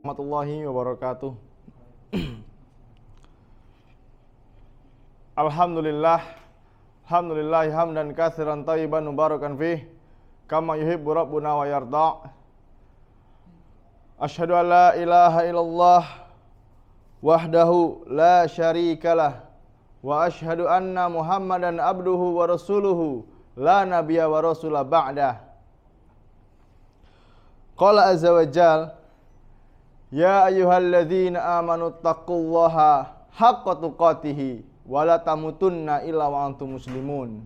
Warahmatullahi wabarakatuh. Alhamdulillah, alhamdulillahi hamdan katsiran thayyiban mubarakan fih, kama yuhibbu rabbuna wa yarda. Asyhadu an la ilaha illallah wahdahu la syarikalah, wa asyhadu anna Muhammadan abduhu wa rasuluhu la nabiyya wa rasula ba'dah. Qala azza wa jalla, ya ayyuhalladzina amanu taqullaha haqqa tuqatih wa la tamutunna illa wa antum muslimun.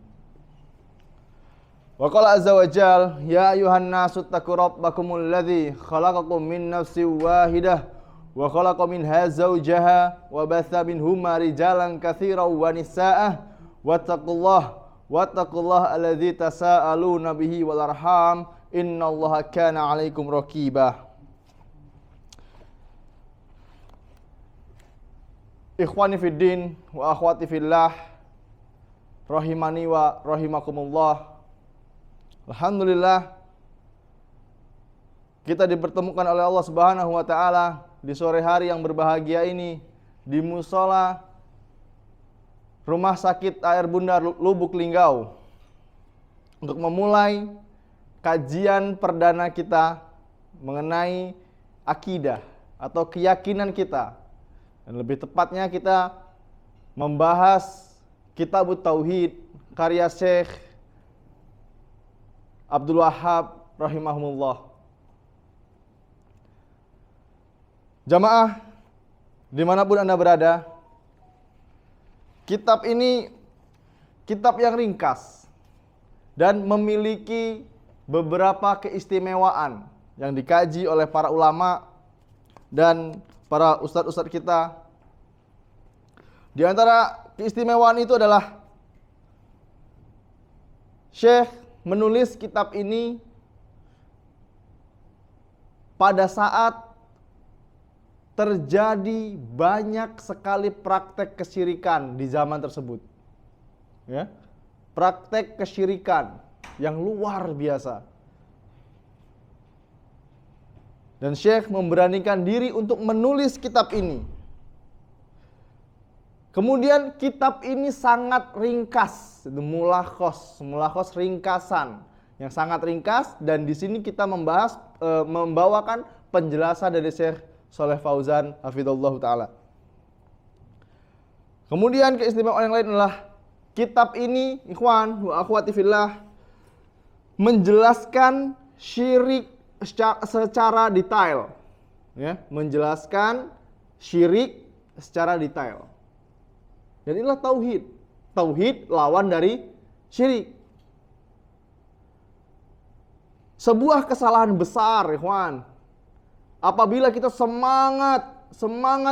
Wa qala azza wa jalla, ya ayyuhan nasu taqu rabbakumul ladzi khalaqakum min nafsin wahidah wa khalaqa minha zawjaha wa batha minhuma rijalan katsiran wa nisaa wattaqullaha alladzi tasaaluna bihi wal arham innallaha kana 'alaikum raqibah. Ikhwani fiddin wa akhwati fillah, rahimani wa rahimakumullah. Alhamdulillah, kita dipertemukan oleh Allah Subhanahu wa taala di sore hari yang berbahagia ini di musola Rumah Sakit Air Bunda Lubuk Linggau untuk memulai kajian perdana kita mengenai akidah atau keyakinan kita. Dan lebih tepatnya kita membahas Kitabut Tauhid karya Syekh Abdul Wahhab rahimahumullah. Jamaah dimanapun Anda berada, kitab ini kitab yang ringkas dan memiliki beberapa keistimewaan yang dikaji oleh para ulama dan para ustadz-ustadz kita. Di antara keistimewaan itu adalah Syekh menulis kitab ini pada saat terjadi banyak sekali praktek kesyirikan di zaman tersebut. Ya, praktek kesyirikan yang luar biasa. Dan Syekh memberanikan diri untuk menulis kitab ini. Kemudian kitab ini sangat ringkas, itu mulakhos ringkasan yang sangat ringkas, dan di sini kita membawakan penjelasan dari Syekh Shalih Fauzan hafizallahu taala. Kemudian keistimewaan yang lain adalah kitab ini, ikhwan wa akhwati fillah, menjelaskan syirik secara detail, ya, menjelaskan syirik secara detail. Dan inilah tauhid. Tauhid lawan dari syirik. Sebuah kesalahan besar, ikhwan, apabila kita semangat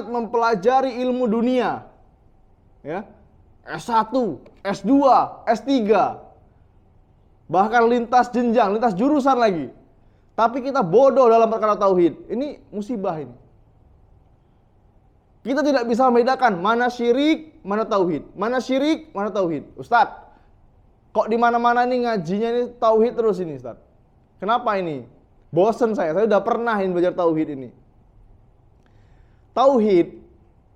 mempelajari ilmu dunia, ya, S1, S2, S3, bahkan lintas jenjang, lintas jurusan lagi, tapi kita bodoh dalam perkara tauhid. Ini musibah ini. Kita tidak bisa membedakan mana syirik, mana tauhid. Mana syirik, mana tauhid. Ustadz, kok di mana-mana ini ngajinya ini tauhid terus ini, Ustadz? Kenapa ini? Bosen saya udah pernah ini belajar tauhid ini. Tauhid,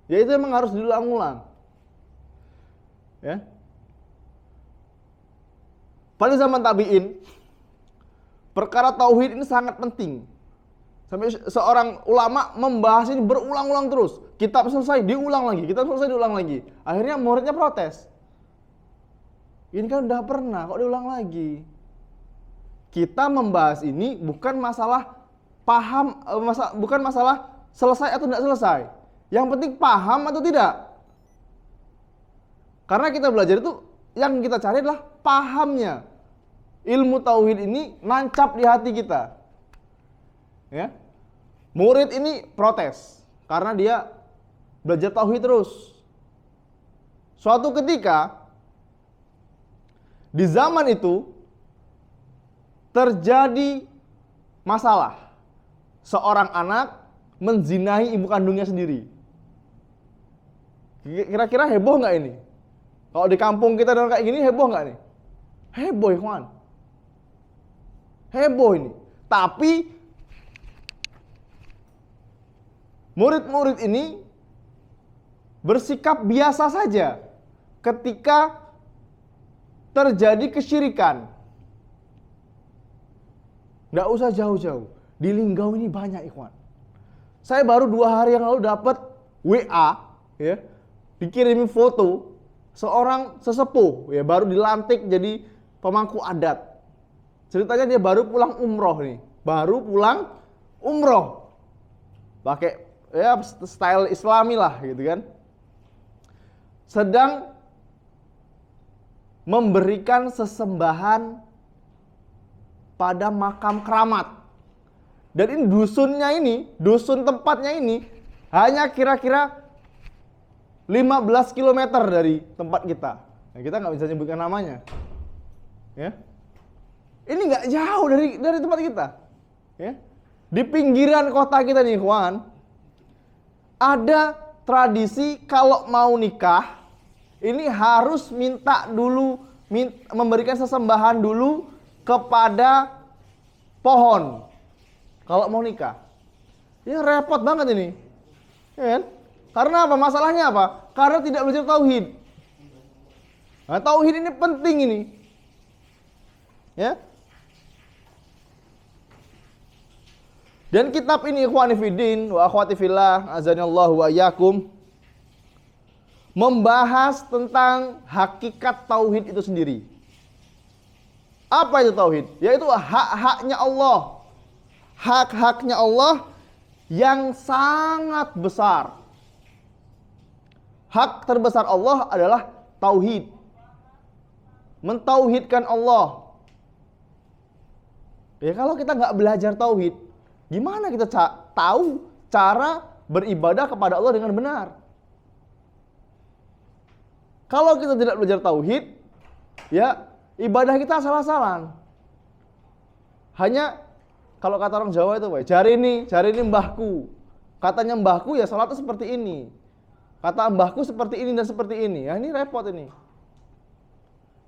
ya itu memang harus diulang-ulang. Ya. Pada zaman tabi'in, perkara tauhid ini sangat penting. Sampai seorang ulama membahas ini berulang-ulang terus. Kitab selesai diulang lagi, kitab selesai diulang lagi. Akhirnya muridnya protes. Ini kan udah pernah, kok diulang lagi? Kita membahas ini bukan masalah paham, bukan masalah selesai atau tidak selesai. Yang penting paham atau tidak. Karena kita belajar itu, yang kita cari adalah pahamnya. Ilmu tauhid ini nancap di hati kita. Ya. Murid ini protes karena dia belajar tauhid terus. Suatu ketika di zaman itu terjadi masalah. Seorang anak menzinahi ibu kandungnya sendiri. Kira-kira heboh nggak ini? Kalau di kampung kita dengan kayak gini heboh nggak nih? Heboh, ikhwan. Heboh ini. Tapi murid-murid ini bersikap biasa saja ketika terjadi kesyirikan. Nggak usah jauh-jauh. Di Linggau ini banyak, ikhwan. Saya baru 2 hari yang lalu dapat WA, ya, dikirimi foto seorang sesepuh, ya, baru dilantik jadi pemangku adat. Ceritanya dia baru pulang umroh nih, baru pulang umroh, pakai ya style Islami lah, gitu kan. Sedang memberikan sesembahan pada makam keramat. Dan ini dusunnya ini, dusun tempatnya ini hanya kira-kira 15 km dari tempat kita. Nah, kita nggak bisa nyebutkan namanya. Ya. Ini nggak jauh dari tempat kita. Ya. Di pinggiran kota kita nih, ikhwan. Ada tradisi kalau mau nikah, ini harus minta dulu, memberikan sesembahan dulu kepada pohon kalau mau nikah. Ya repot banget ini, ya kan? Karena apa? Masalahnya apa? Karena tidak belajar tauhid. Nah, tauhid ini penting ini, ya. Dan kitab ini, ikhwani fiddin wa akhwati fillah, azanillahu wa iyyakum, membahas tentang hakikat tauhid itu sendiri. Apa itu tauhid? Yaitu hak-haknya Allah. Hak-haknya Allah yang sangat besar. Hak terbesar Allah adalah tauhid. Mentauhidkan Allah. Ya kalau kita nggak belajar tauhid, gimana kita tahu cara beribadah kepada Allah dengan benar? Kalau kita tidak belajar tauhid, ya ibadah kita salah-salah. Hanya kalau kata orang Jawa itu, cari ini mbahku. Katanya mbahku ya salatnya seperti ini. Kata mbahku seperti ini dan seperti ini. Ya ini repot ini.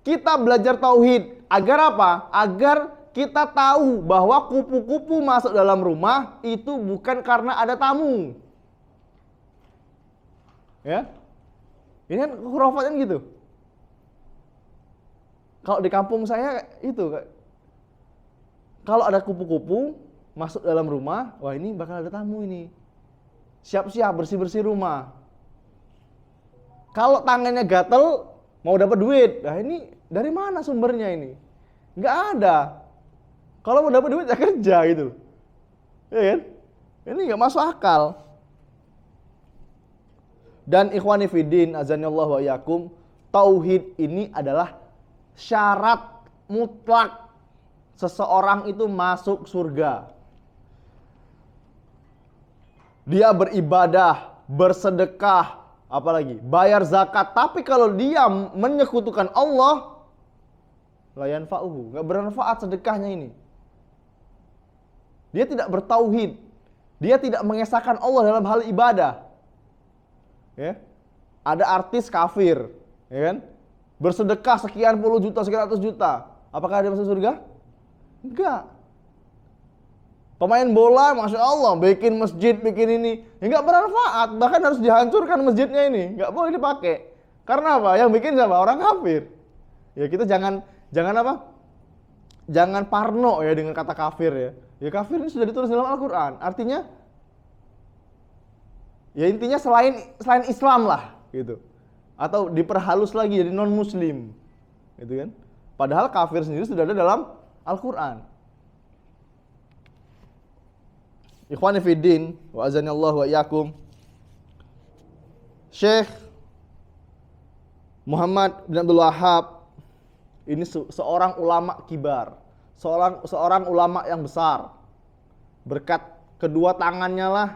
Kita belajar tauhid agar apa? Agar kita tahu bahwa kupu-kupu masuk dalam rumah itu bukan karena ada tamu. Ya. Ini kan khurafatnya gitu. Kalau di kampung saya itu, kalau ada kupu-kupu masuk dalam rumah, wah ini bakal ada tamu ini. Siap-siap bersih-bersih rumah. Kalau tangannya gatel, mau dapat duit, nah ini dari mana sumbernya ini? Nggak ada. Kalau mau dapat duit ya kerja gitu, ya kan? Ini nggak masuk akal. Dan ikhwani fiddin, azanillahu wa iyyakum, tauhid ini adalah syarat mutlak seseorang itu masuk surga. Dia beribadah, bersedekah, apalagi bayar zakat, tapi kalau dia menyekutukan Allah, la yanfa'uhu, enggak bermanfaat sedekahnya ini. Dia tidak bertauhid. Dia tidak mengesahkan Allah dalam hal ibadah. Ya. Ada artis kafir, ya kan? Bersedekah sekian puluh juta, sekian ratus juta. Apakah dia masuk surga? Enggak. Pemain bola, Masya Allah, bikin masjid, bikin ini, ya nggak bermanfaat, bahkan harus dihancurkan masjidnya ini, nggak boleh dipakai. Karena apa? Yang bikin siapa? Orang kafir. Ya kita jangan apa? Jangan parno ya dengan kata kafir ya. Ya kafir ini sudah ditulis dalam Al-Quran. Artinya, ya intinya selain Islam lah, gitu. Atau diperhalus lagi jadi non Muslim, gitu kan? Padahal kafir sendiri sudah ada dalam Al-Quran. Ikhwani fiddin wa azanillahu wa iyyakum, Syekh Muhammad bin Abdul Wahhab ini seorang ulama kibar, seorang ulama yang besar. Berkat kedua tangannya lah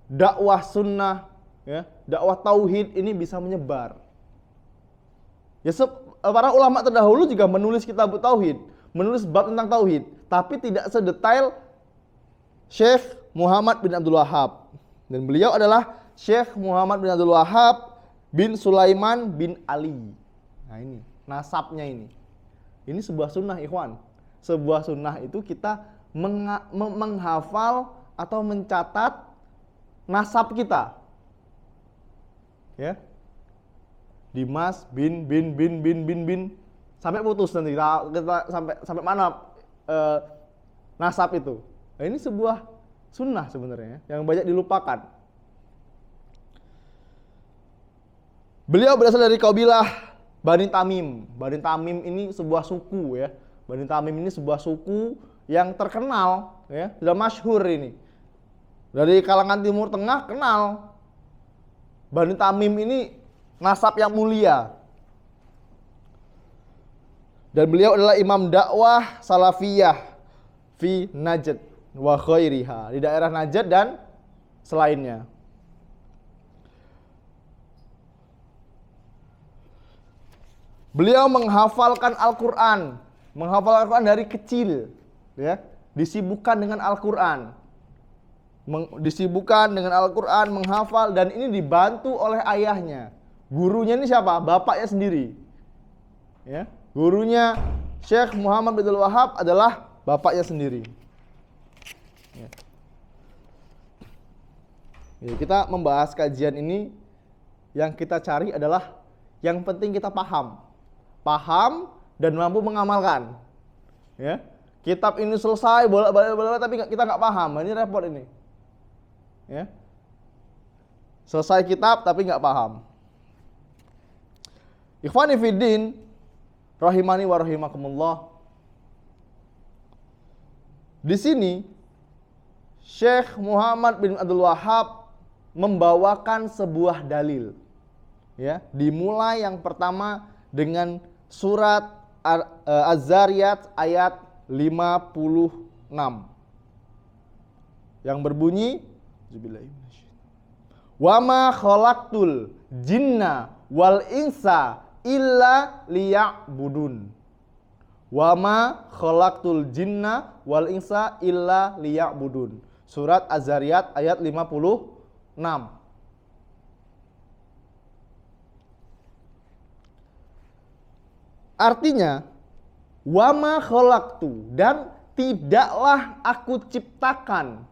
dakwah sunnah, ya, dakwah tauhid ini bisa menyebar. Ya, para ulama terdahulu juga menulis kitab tauhid, menulis bab tentang tauhid, tapi tidak sedetail Syekh Muhammad bin Abdul Wahhab. Dan beliau adalah Syekh Muhammad bin Abdul Wahhab bin Sulaiman bin Ali. Nah ini, nasabnya ini. Ini sebuah sunnah, ikhwan. Sebuah sunnah itu kita menghafal atau mencatat nasab kita. Ya. Dimas bin sampai putus nanti kita sampai mana nasab itu. Nah, ini sebuah sunnah sebenarnya yang banyak dilupakan. Beliau berasal dari kabilah Bani Tamim. Bani Tamim ini sebuah suku ya. Bani Tamim ini sebuah suku yang terkenal ya, sudah masyhur ini. Dari kalangan Timur Tengah kenal. Bani Tamim ini nasab yang mulia. Dan beliau adalah imam dakwah salafiyah fi Najd wa khairiha, di daerah Najd dan selainnya. Beliau menghafalkan Al-Qur'an, dari kecil, ya, disibukkan dengan Al-Qur'an. Menghafal, dan ini dibantu oleh ayahnya. Gurunya ini siapa? Bapaknya sendiri. Ya, gurunya Syekh Muhammad bin Abdul Wahab adalah bapaknya sendiri. Ya. Ya, kita membahas kajian ini, yang kita cari adalah yang penting kita paham dan mampu mengamalkan. Ya, kitab ini selesai bolak-balik tapi kita nggak paham, ini repot ini. Ya, selesai kitab tapi nggak paham. Ikhwani fiddin, rahimani wa rahimakumullah. Di sini Syekh Muhammad bin Abdul Wahab membawakan sebuah dalil. Ya, dimulai yang pertama dengan surat Az-Zariyat ayat 56 yang berbunyi, wa ma khalaqtul jinna wal insa illa liya'budun. Wa ma khalaqtul jinna wal insa illa liya'budun. Surat Az-Zariyat ayat 56. Artinya, wa ma khalaqtu, dan tidaklah aku ciptakan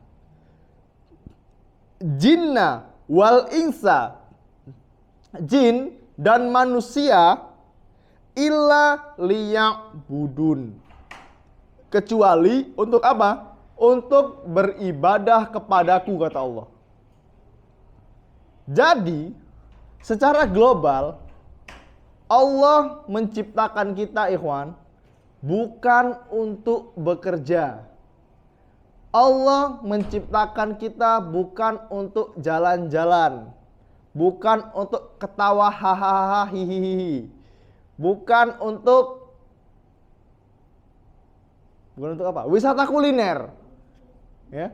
jinna wal insa, jin dan manusia, illa liya'budun, kecuali untuk apa? Untuk beribadah kepadaku, kata Allah. Jadi secara global Allah menciptakan kita, ikhwan, bukan untuk bekerja. Allah menciptakan kita bukan untuk jalan-jalan, bukan untuk ketawa hahaha hihihi, bukan untuk apa? Wisata kuliner. Ya.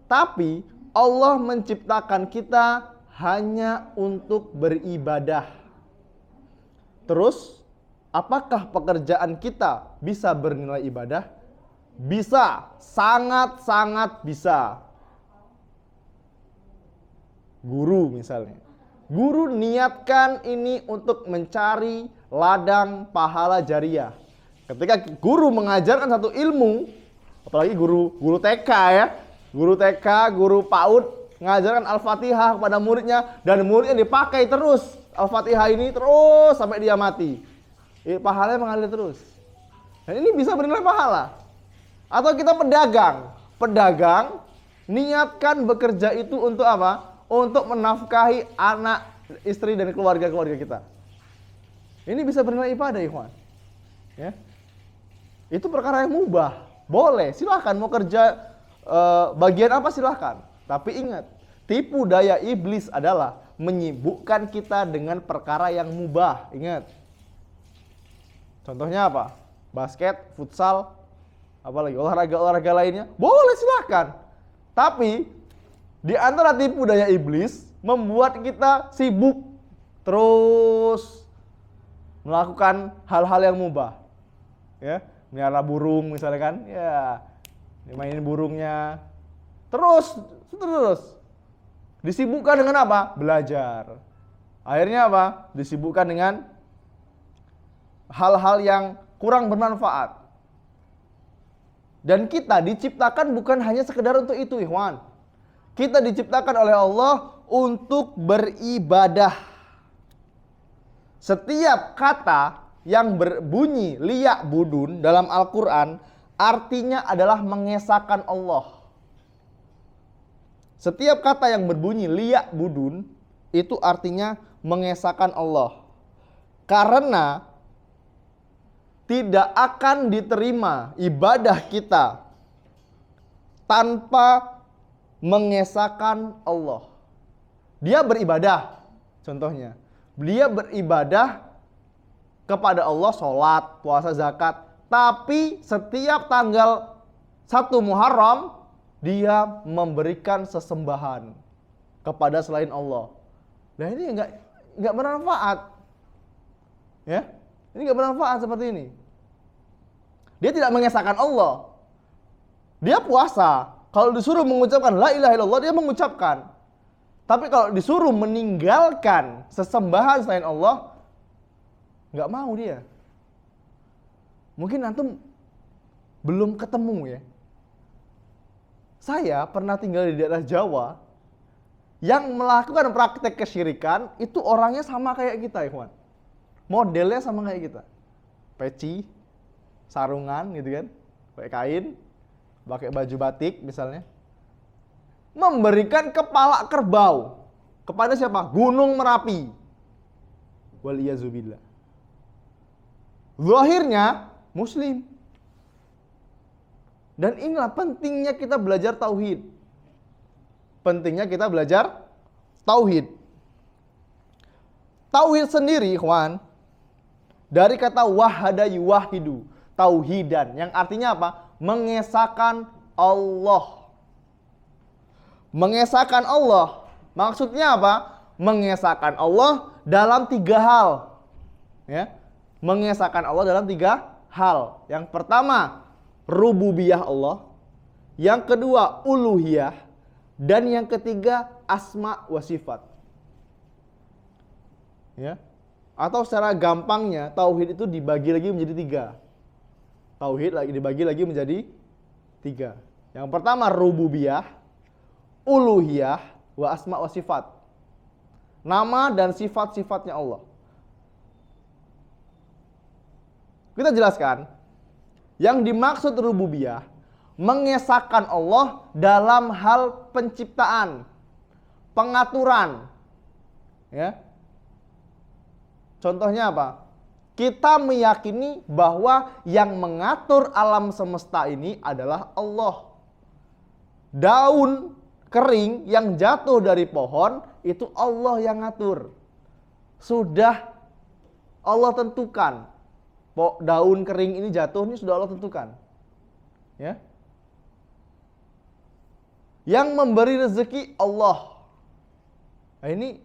Tapi Allah menciptakan kita hanya untuk beribadah. Terus, apakah pekerjaan kita bisa bernilai ibadah? Bisa, sangat-sangat bisa. Guru misalnya. Guru niatkan ini untuk mencari ladang pahala jariah. Ketika guru mengajarkan satu ilmu, apalagi guru TK ya, guru TK, guru PAUD mengajarkan Al-Fatihah kepada muridnya, dan muridnya dipakai terus Al-Fatihah ini terus sampai dia mati. Pahalanya mengalir terus. Dan ini bisa bernilai pahala. Atau kita pedagang niatkan bekerja itu untuk apa? Untuk menafkahi anak, istri dan keluarga kita. Ini bisa bernilai ibadah, ikhwan. Ya. Itu perkara yang mubah. Boleh, silahkan mau kerja bagian apa silahkan. Tapi ingat, tipu daya iblis adalah menyibukkan kita dengan perkara yang mubah. Ingat. Contohnya apa? Basket, futsal, apalagi olahraga lainnya. Boleh, silahkan. Tapi di antara tipu daya iblis membuat kita sibuk terus melakukan hal-hal yang mubah. Ya, melihara burung misalnya kan, ya, mainin burungnya. Terus disibukkan dengan apa? Belajar. Akhirnya apa? Disibukkan dengan hal-hal yang kurang bermanfaat. Dan kita diciptakan bukan hanya sekedar untuk itu, ikhwan. Kita diciptakan oleh Allah untuk beribadah. Setiap kata yang berbunyi liya budun dalam Al-Quran artinya adalah mengesahkan Allah. Setiap kata yang berbunyi liya budun itu artinya mengesahkan Allah. Karena tidak akan diterima ibadah kita tanpa mengesahkan Allah. Dia beribadah, contohnya. Dia beribadah kepada Allah, sholat, puasa, zakat. Tapi setiap tanggal 1 Muharram, dia memberikan sesembahan kepada selain Allah. Nah ini enggak bermanfaat. Ya, ini enggak bermanfaat seperti ini. Dia tidak mengesahkan Allah. Dia puasa. Kalau disuruh mengucapkan la ilaha illallah, dia mengucapkan. Tapi kalau disuruh meninggalkan sesembahan selain Allah, nggak mau dia. Mungkin antum belum ketemu ya. Saya pernah tinggal di daerah Jawa yang melakukan praktek kesyirikan itu orangnya sama kayak kita, ikhwan. Modelnya sama kayak kita. Peci, sarungan gitu kan, pakai kain, pakai baju batik misalnya, memberikan kepala kerbau kepada siapa? Gunung Merapi. Waliyazubillah. Zahirnya Muslim. Dan inilah pentingnya kita belajar tauhid. Pentingnya kita belajar tauhid. Tauhid sendiri, ikhwan, dari kata wahada yuwahidu, tauhidan, yang artinya apa? Mengesahkan Allah. Mengesahkan Allah. Maksudnya apa? Mengesahkan Allah dalam 3 hal. Ya. Mengesahkan Allah dalam 3 hal. Yang pertama, rububiyah Allah. Yang kedua, uluhiyah. Dan yang ketiga, asma wa sifat. Ya. Atau secara gampangnya, tauhid itu dibagi lagi menjadi 3. Tauhid dibagi lagi menjadi 3. Yang pertama rububiyah, uluhiyah, wa asma wa sifat. Nama dan sifat-sifatnya Allah. Kita jelaskan. Yang dimaksud rububiyah, mengesahkan Allah dalam hal penciptaan, pengaturan. Ya. Contohnya apa? Kita meyakini bahwa yang mengatur alam semesta ini adalah Allah. Daun kering yang jatuh dari pohon itu Allah yang ngatur. Sudah Allah tentukan. Daun kering ini jatuh, ini sudah Allah tentukan. Ya. Yang memberi rezeki Allah. Nah, ini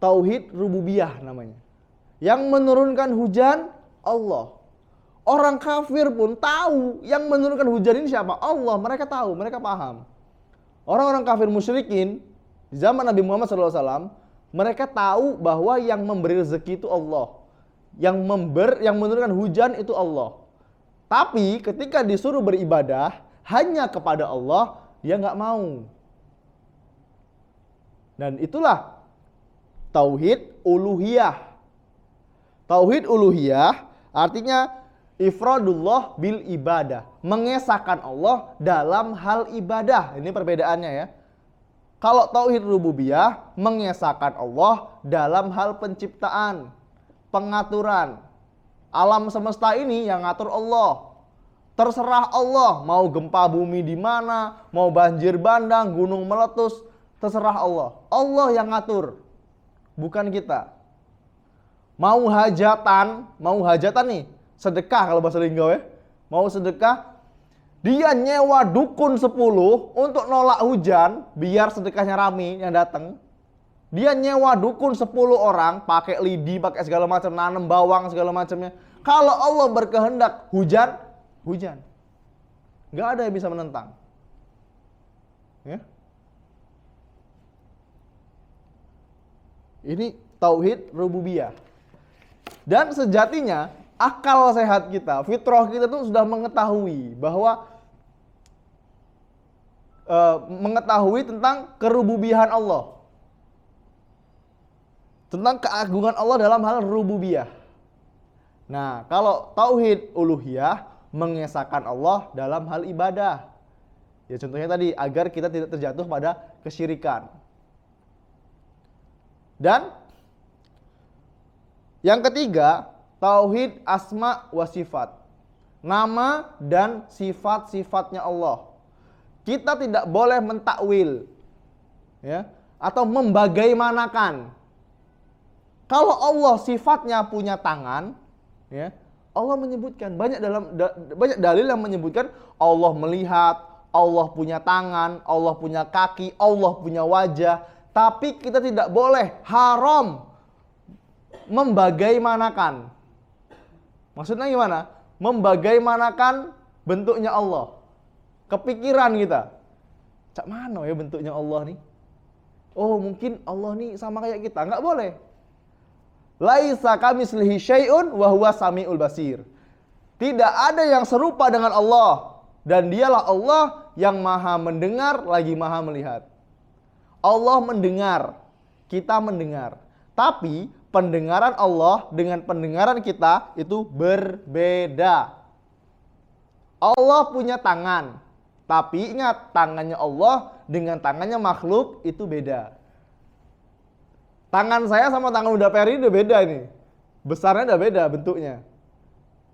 tauhid rububiyah namanya. Yang menurunkan hujan Allah. Orang kafir pun tahu yang menurunkan hujan ini siapa? Allah. Mereka tahu, mereka paham. Orang-orang kafir musyrikin di zaman Nabi Muhammad SAW, mereka tahu bahwa yang memberi rezeki itu Allah. Yang menurunkan hujan itu Allah. Tapi ketika disuruh beribadah hanya kepada Allah, dia nggak mau. Dan itulah tauhid uluhiyah. Tauhid uluhiyah artinya ifradullah bil ibadah, mengesahkan Allah dalam hal ibadah. Ini perbedaannya ya. Kalau tauhid rububiyah, mengesahkan Allah dalam hal penciptaan, pengaturan. Alam semesta ini yang ngatur Allah. Terserah Allah, mau gempa bumi di mana, mau banjir bandang, gunung meletus, terserah Allah. Allah yang ngatur, bukan kita. Mau hajatan nih, sedekah kalau bahasa linggau ya. Mau sedekah, dia nyewa dukun 10 untuk nolak hujan, biar sedekahnya rame yang datang. Dia nyewa dukun 10 orang, pakai lidi, pakai segala macam, nanam bawang segala macamnya. Kalau Allah berkehendak hujan, hujan. Nggak ada yang bisa menentang. Ya. Ini tauhid rububiyah. Dan sejatinya akal sehat kita, fitrah kita itu sudah mengetahui bahwa mengetahui tentang kerububihan Allah. Tentang keagungan Allah dalam hal rububiyah. Nah, kalau tauhid uluhiyah mengesahkan Allah dalam hal ibadah. Ya contohnya tadi, agar kita tidak terjatuh pada kesyirikan. Dan yang ketiga, tauhid asma wa sifat. Nama dan sifat-sifatnya Allah. Kita tidak boleh mentakwil, ya, atau membagaimanakan. Kalau Allah sifatnya punya tangan, ya, Allah menyebutkan banyak dalil yang menyebutkan Allah melihat, Allah punya tangan, Allah punya kaki, Allah punya wajah. Tapi kita tidak boleh, haram membagaimanakan. Maksudnya gimana? Membagaimanakan bentuknya Allah. Kepikiran kita, cak mana ya bentuknya Allah nih? Oh mungkin Allah nih sama kayak kita. Nggak boleh. Laisa kamitslihi syai'un wa huwa samiul basir. Tidak ada yang serupa dengan Allah, dan dialah Allah yang maha mendengar lagi maha melihat. Allah mendengar, kita mendengar. Tapi pendengaran Allah dengan pendengaran kita itu berbeda. Allah punya tangan, tapi ingat, tangannya Allah dengan tangannya makhluk itu beda. Tangan saya sama tangan Uda Peri udah beda ini. Besarnya udah beda bentuknya.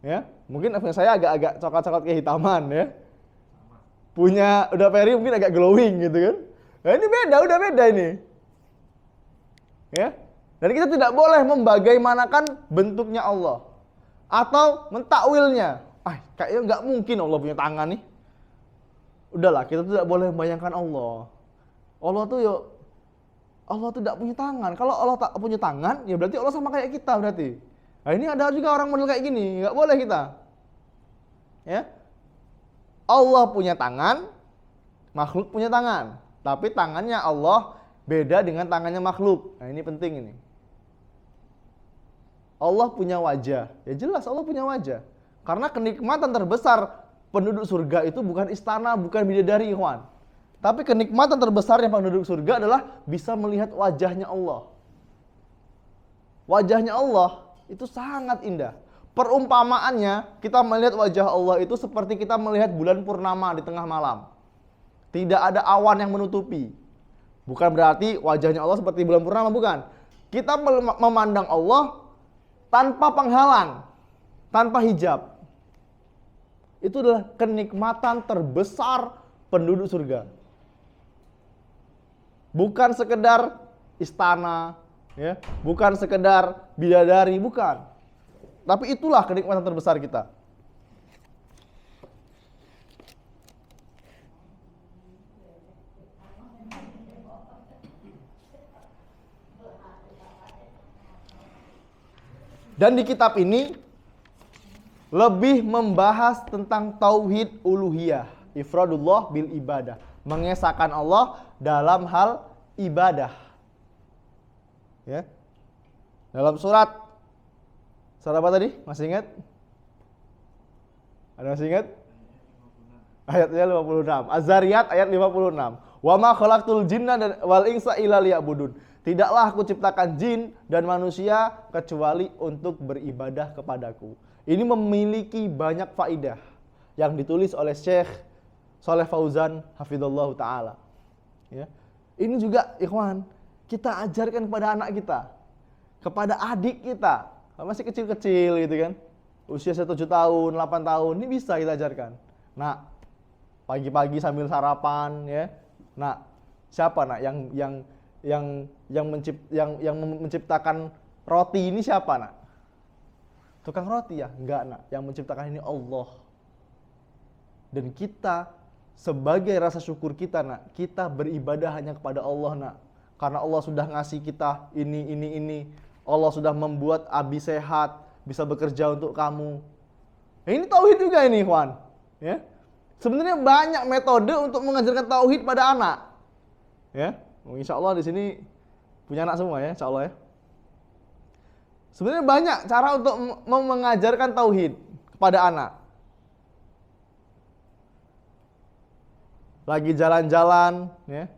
Ya, mungkin saya agak-agak coklat-coklat kehitaman ya. Punya Uda Peri mungkin agak glowing gitu kan. Nah, ini beda, udah beda ini. Ya. Dan kita tidak boleh membagaimanakan bentuknya Allah atau mentakwilnya. Kayaknya nggak mungkin Allah punya tangan nih. Udahlah, kita tidak boleh membayangkan Allah. Allah tuh tidak punya tangan. Kalau Allah tak punya tangan, ya berarti Allah sama kayak kita berarti. Nah, ini ada juga orang model kayak gini, nggak boleh kita. Ya, Allah punya tangan, makhluk punya tangan, tapi tangannya Allah beda dengan tangannya makhluk. Nah, ini penting ini. Allah punya wajah, ya jelas Allah punya wajah. Karena kenikmatan terbesar penduduk surga itu bukan istana, bukan bidadari, ikhwan. Tapi kenikmatan terbesarnya penduduk surga adalah bisa melihat wajahnya Allah. Wajahnya Allah itu sangat indah. Perumpamaannya, kita melihat wajah Allah itu seperti kita melihat bulan purnama di tengah malam. Tidak ada awan yang menutupi. Bukan berarti wajahnya Allah seperti bulan purnama, bukan. Kita memandang Allah tanpa penghalang, tanpa hijab. Itu adalah kenikmatan terbesar penduduk surga. Bukan sekedar istana, ya, bukan sekedar bidadari, bukan. Tapi itulah kenikmatan terbesar kita. Dan di kitab ini lebih membahas tentang tauhid uluhiyah, ifradullah bil ibadah, mengesahkan Allah dalam hal ibadah. Ya. Dalam surat apa tadi? Masih ingat? Ada masih ingat? Ayatnya 56. Az-Zariyat ayat 56. Wa ma khalaqtul jinna wal insa illa liya'budun. Tidaklah aku ciptakan jin dan manusia kecuali untuk beribadah kepadaku. Ini memiliki banyak faidah yang ditulis oleh Syekh Shalih Fauzan hafizallahu taala. Ya. Ini juga ikhwan, kita ajarkan kepada anak kita, kepada adik kita, masih kecil-kecil gitu kan. Usia 7 tahun, 8 tahun, ini bisa kita ajarkan. Nah, pagi-pagi sambil sarapan ya. Nah, siapa nak yang menciptakan roti ini siapa nak? Tukang roti ya? Enggak nak, yang menciptakan ini Allah. Dan kita sebagai rasa syukur kita nak, kita beribadah hanya kepada Allah nak. Karena Allah sudah ngasih kita ini. Allah sudah membuat Abi sehat, bisa bekerja untuk kamu. Ini tauhid juga ini, ikhwan. Ya. Sebenarnya banyak metode untuk mengajarkan tauhid pada anak. Ya. Insya Allah di sini punya anak semua ya, insya Allah ya. Sebenarnya banyak cara untuk mengajarkan tauhid kepada anak. lagi jalan-jalan, ya,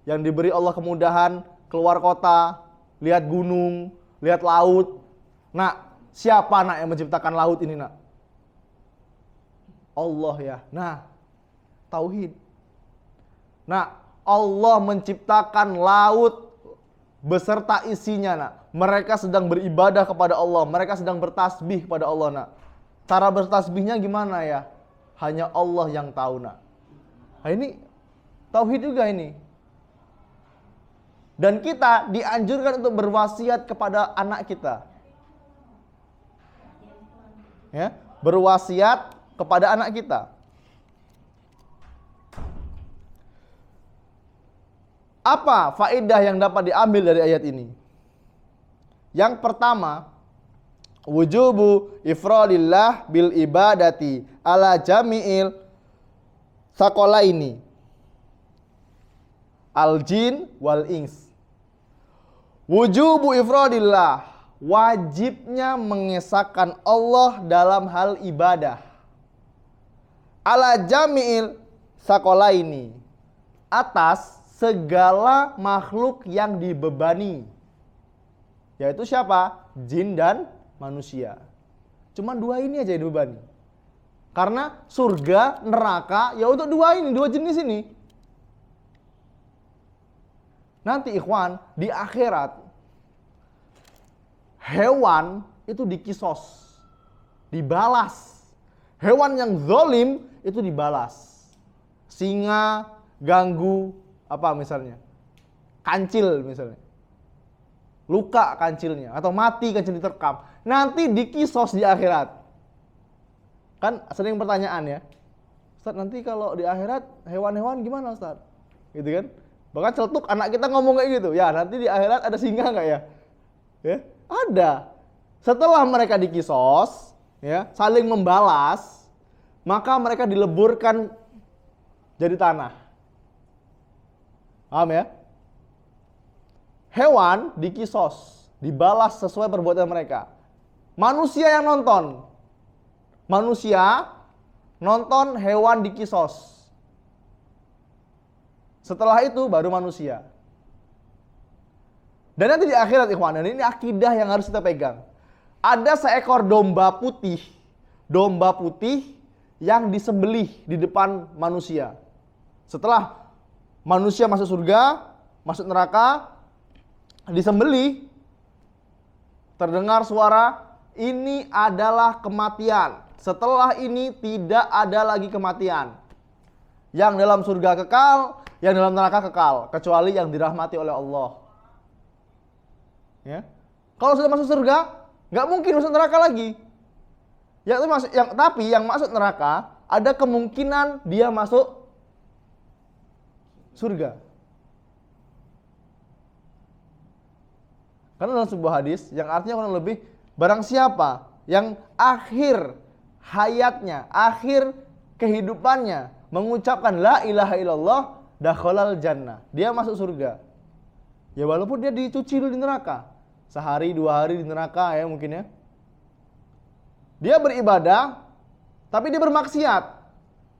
yang diberi Allah kemudahan, keluar kota, lihat gunung, lihat laut. Nak, siapa nak yang menciptakan laut ini nak? Allah ya. Nah, tauhid. Nah, Allah menciptakan laut beserta isinya nak. Mereka sedang beribadah kepada Allah, mereka sedang bertasbih kepada Allah nak. Cara bertasbihnya gimana ya? Hanya Allah yang tahu nak. Nah, ini tauhid juga ini. Dan kita dianjurkan untuk berwasiat kepada anak kita. Ya, berwasiat kepada anak kita. Apa faedah yang dapat diambil dari ayat ini? Yang pertama, wujubu ifradillah bil ibadati ala jami'il tsaqalaini al jin wal ins. Wujubu ifradillah, wajibnya mengesahkan Allah dalam hal ibadah. Ala jami'il tsaqalaini, atas segala makhluk yang dibebani. Yaitu siapa? Jin dan manusia. Cuma dua ini aja yang dibebani. Karena surga, neraka, ya untuk dua ini, dua jenis ini. Nanti ikhwan, di akhirat, hewan itu dikisos, dibalas. Hewan yang zalim itu dibalas. Singa ganggu apa misalnya? Kancil misalnya. Luka kancilnya atau mati kancil diterkam. Nanti dikisos di akhirat. Kan sering pertanyaan ya. Ustaz, nanti kalau di akhirat hewan-hewan gimana Ustaz? Gitu kan? Bahkan celetuk anak kita ngomong kayak gitu. Ya, nanti di akhirat ada singa enggak ya? Ya, ada. Setelah mereka dikisos, ya, saling membalas, maka mereka dileburkan jadi tanah. Paham ya? Hewan dikisos, dibalas sesuai perbuatan mereka. Manusia yang nonton. Manusia nonton hewan dikisos. Setelah itu baru manusia. Dan nanti di akhirat ikhwan, dan ini akidah yang harus kita pegang. Ada seekor domba putih yang disembelih di depan manusia. Setelah manusia masuk surga, masuk neraka, disembelih, terdengar suara, ini adalah kematian. Setelah ini tidak ada lagi kematian. Yang dalam surga kekal, yang dalam neraka kekal, kecuali yang dirahmati oleh Allah. Ya. Kalau sudah masuk surga, nggak mungkin masuk neraka lagi. Tapi yang masuk neraka ada kemungkinan dia masuk surga. Karena dalam sebuah hadis yang artinya kurang lebih, barang siapa yang akhir hayatnya, akhir kehidupannya mengucapkan la ilaha illallah, dakhalal jannah, dia masuk surga. Ya walaupun dia dicuci dulu di neraka, sehari 2 hari di neraka ya mungkin ya. Dia beribadah, tapi dia bermaksiat.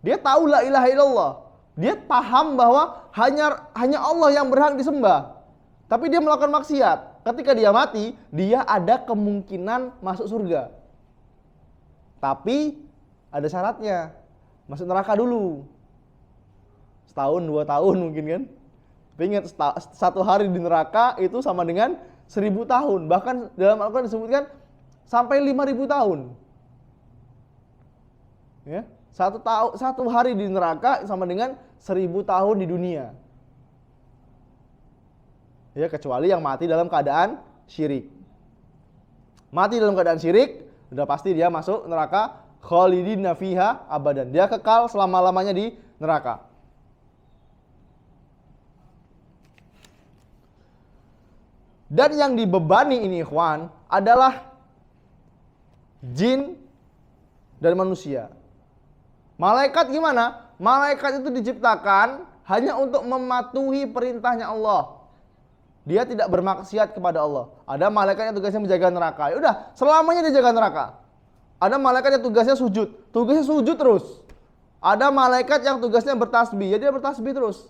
Dia tahu la ilaha illallah. Dia paham bahwa hanya Allah yang berhak disembah. Tapi dia melakukan maksiat. Ketika dia mati, dia ada kemungkinan masuk surga. Tapi ada syaratnya. Masuk neraka dulu. Setahun, 2 tahun mungkin kan. Tapi ingat, 1 hari di neraka itu sama dengan 1000 tahun. Bahkan dalam Al-Quran disebutkan sampai 5000 tahun. Ya, 1 hari di neraka sama dengan 1000 tahun di dunia. Ya, kecuali yang mati dalam keadaan syirik. Mati dalam keadaan syirik, sudah pasti dia masuk neraka, khalidina fiha abadan. Dia kekal selama-lamanya di neraka. Dan yang dibebani ini ikhwan adalah jin dan manusia. Malaikat gimana? Malaikat itu diciptakan hanya untuk mematuhi perintahnya Allah. Dia tidak bermaksiat kepada Allah. Ada malaikat yang tugasnya menjaga neraka. Ya udah, selamanya dia jaga neraka. Ada malaikat yang tugasnya sujud. Tugasnya sujud terus. Ada malaikat yang tugasnya bertasbih, ya dia bertasbih terus.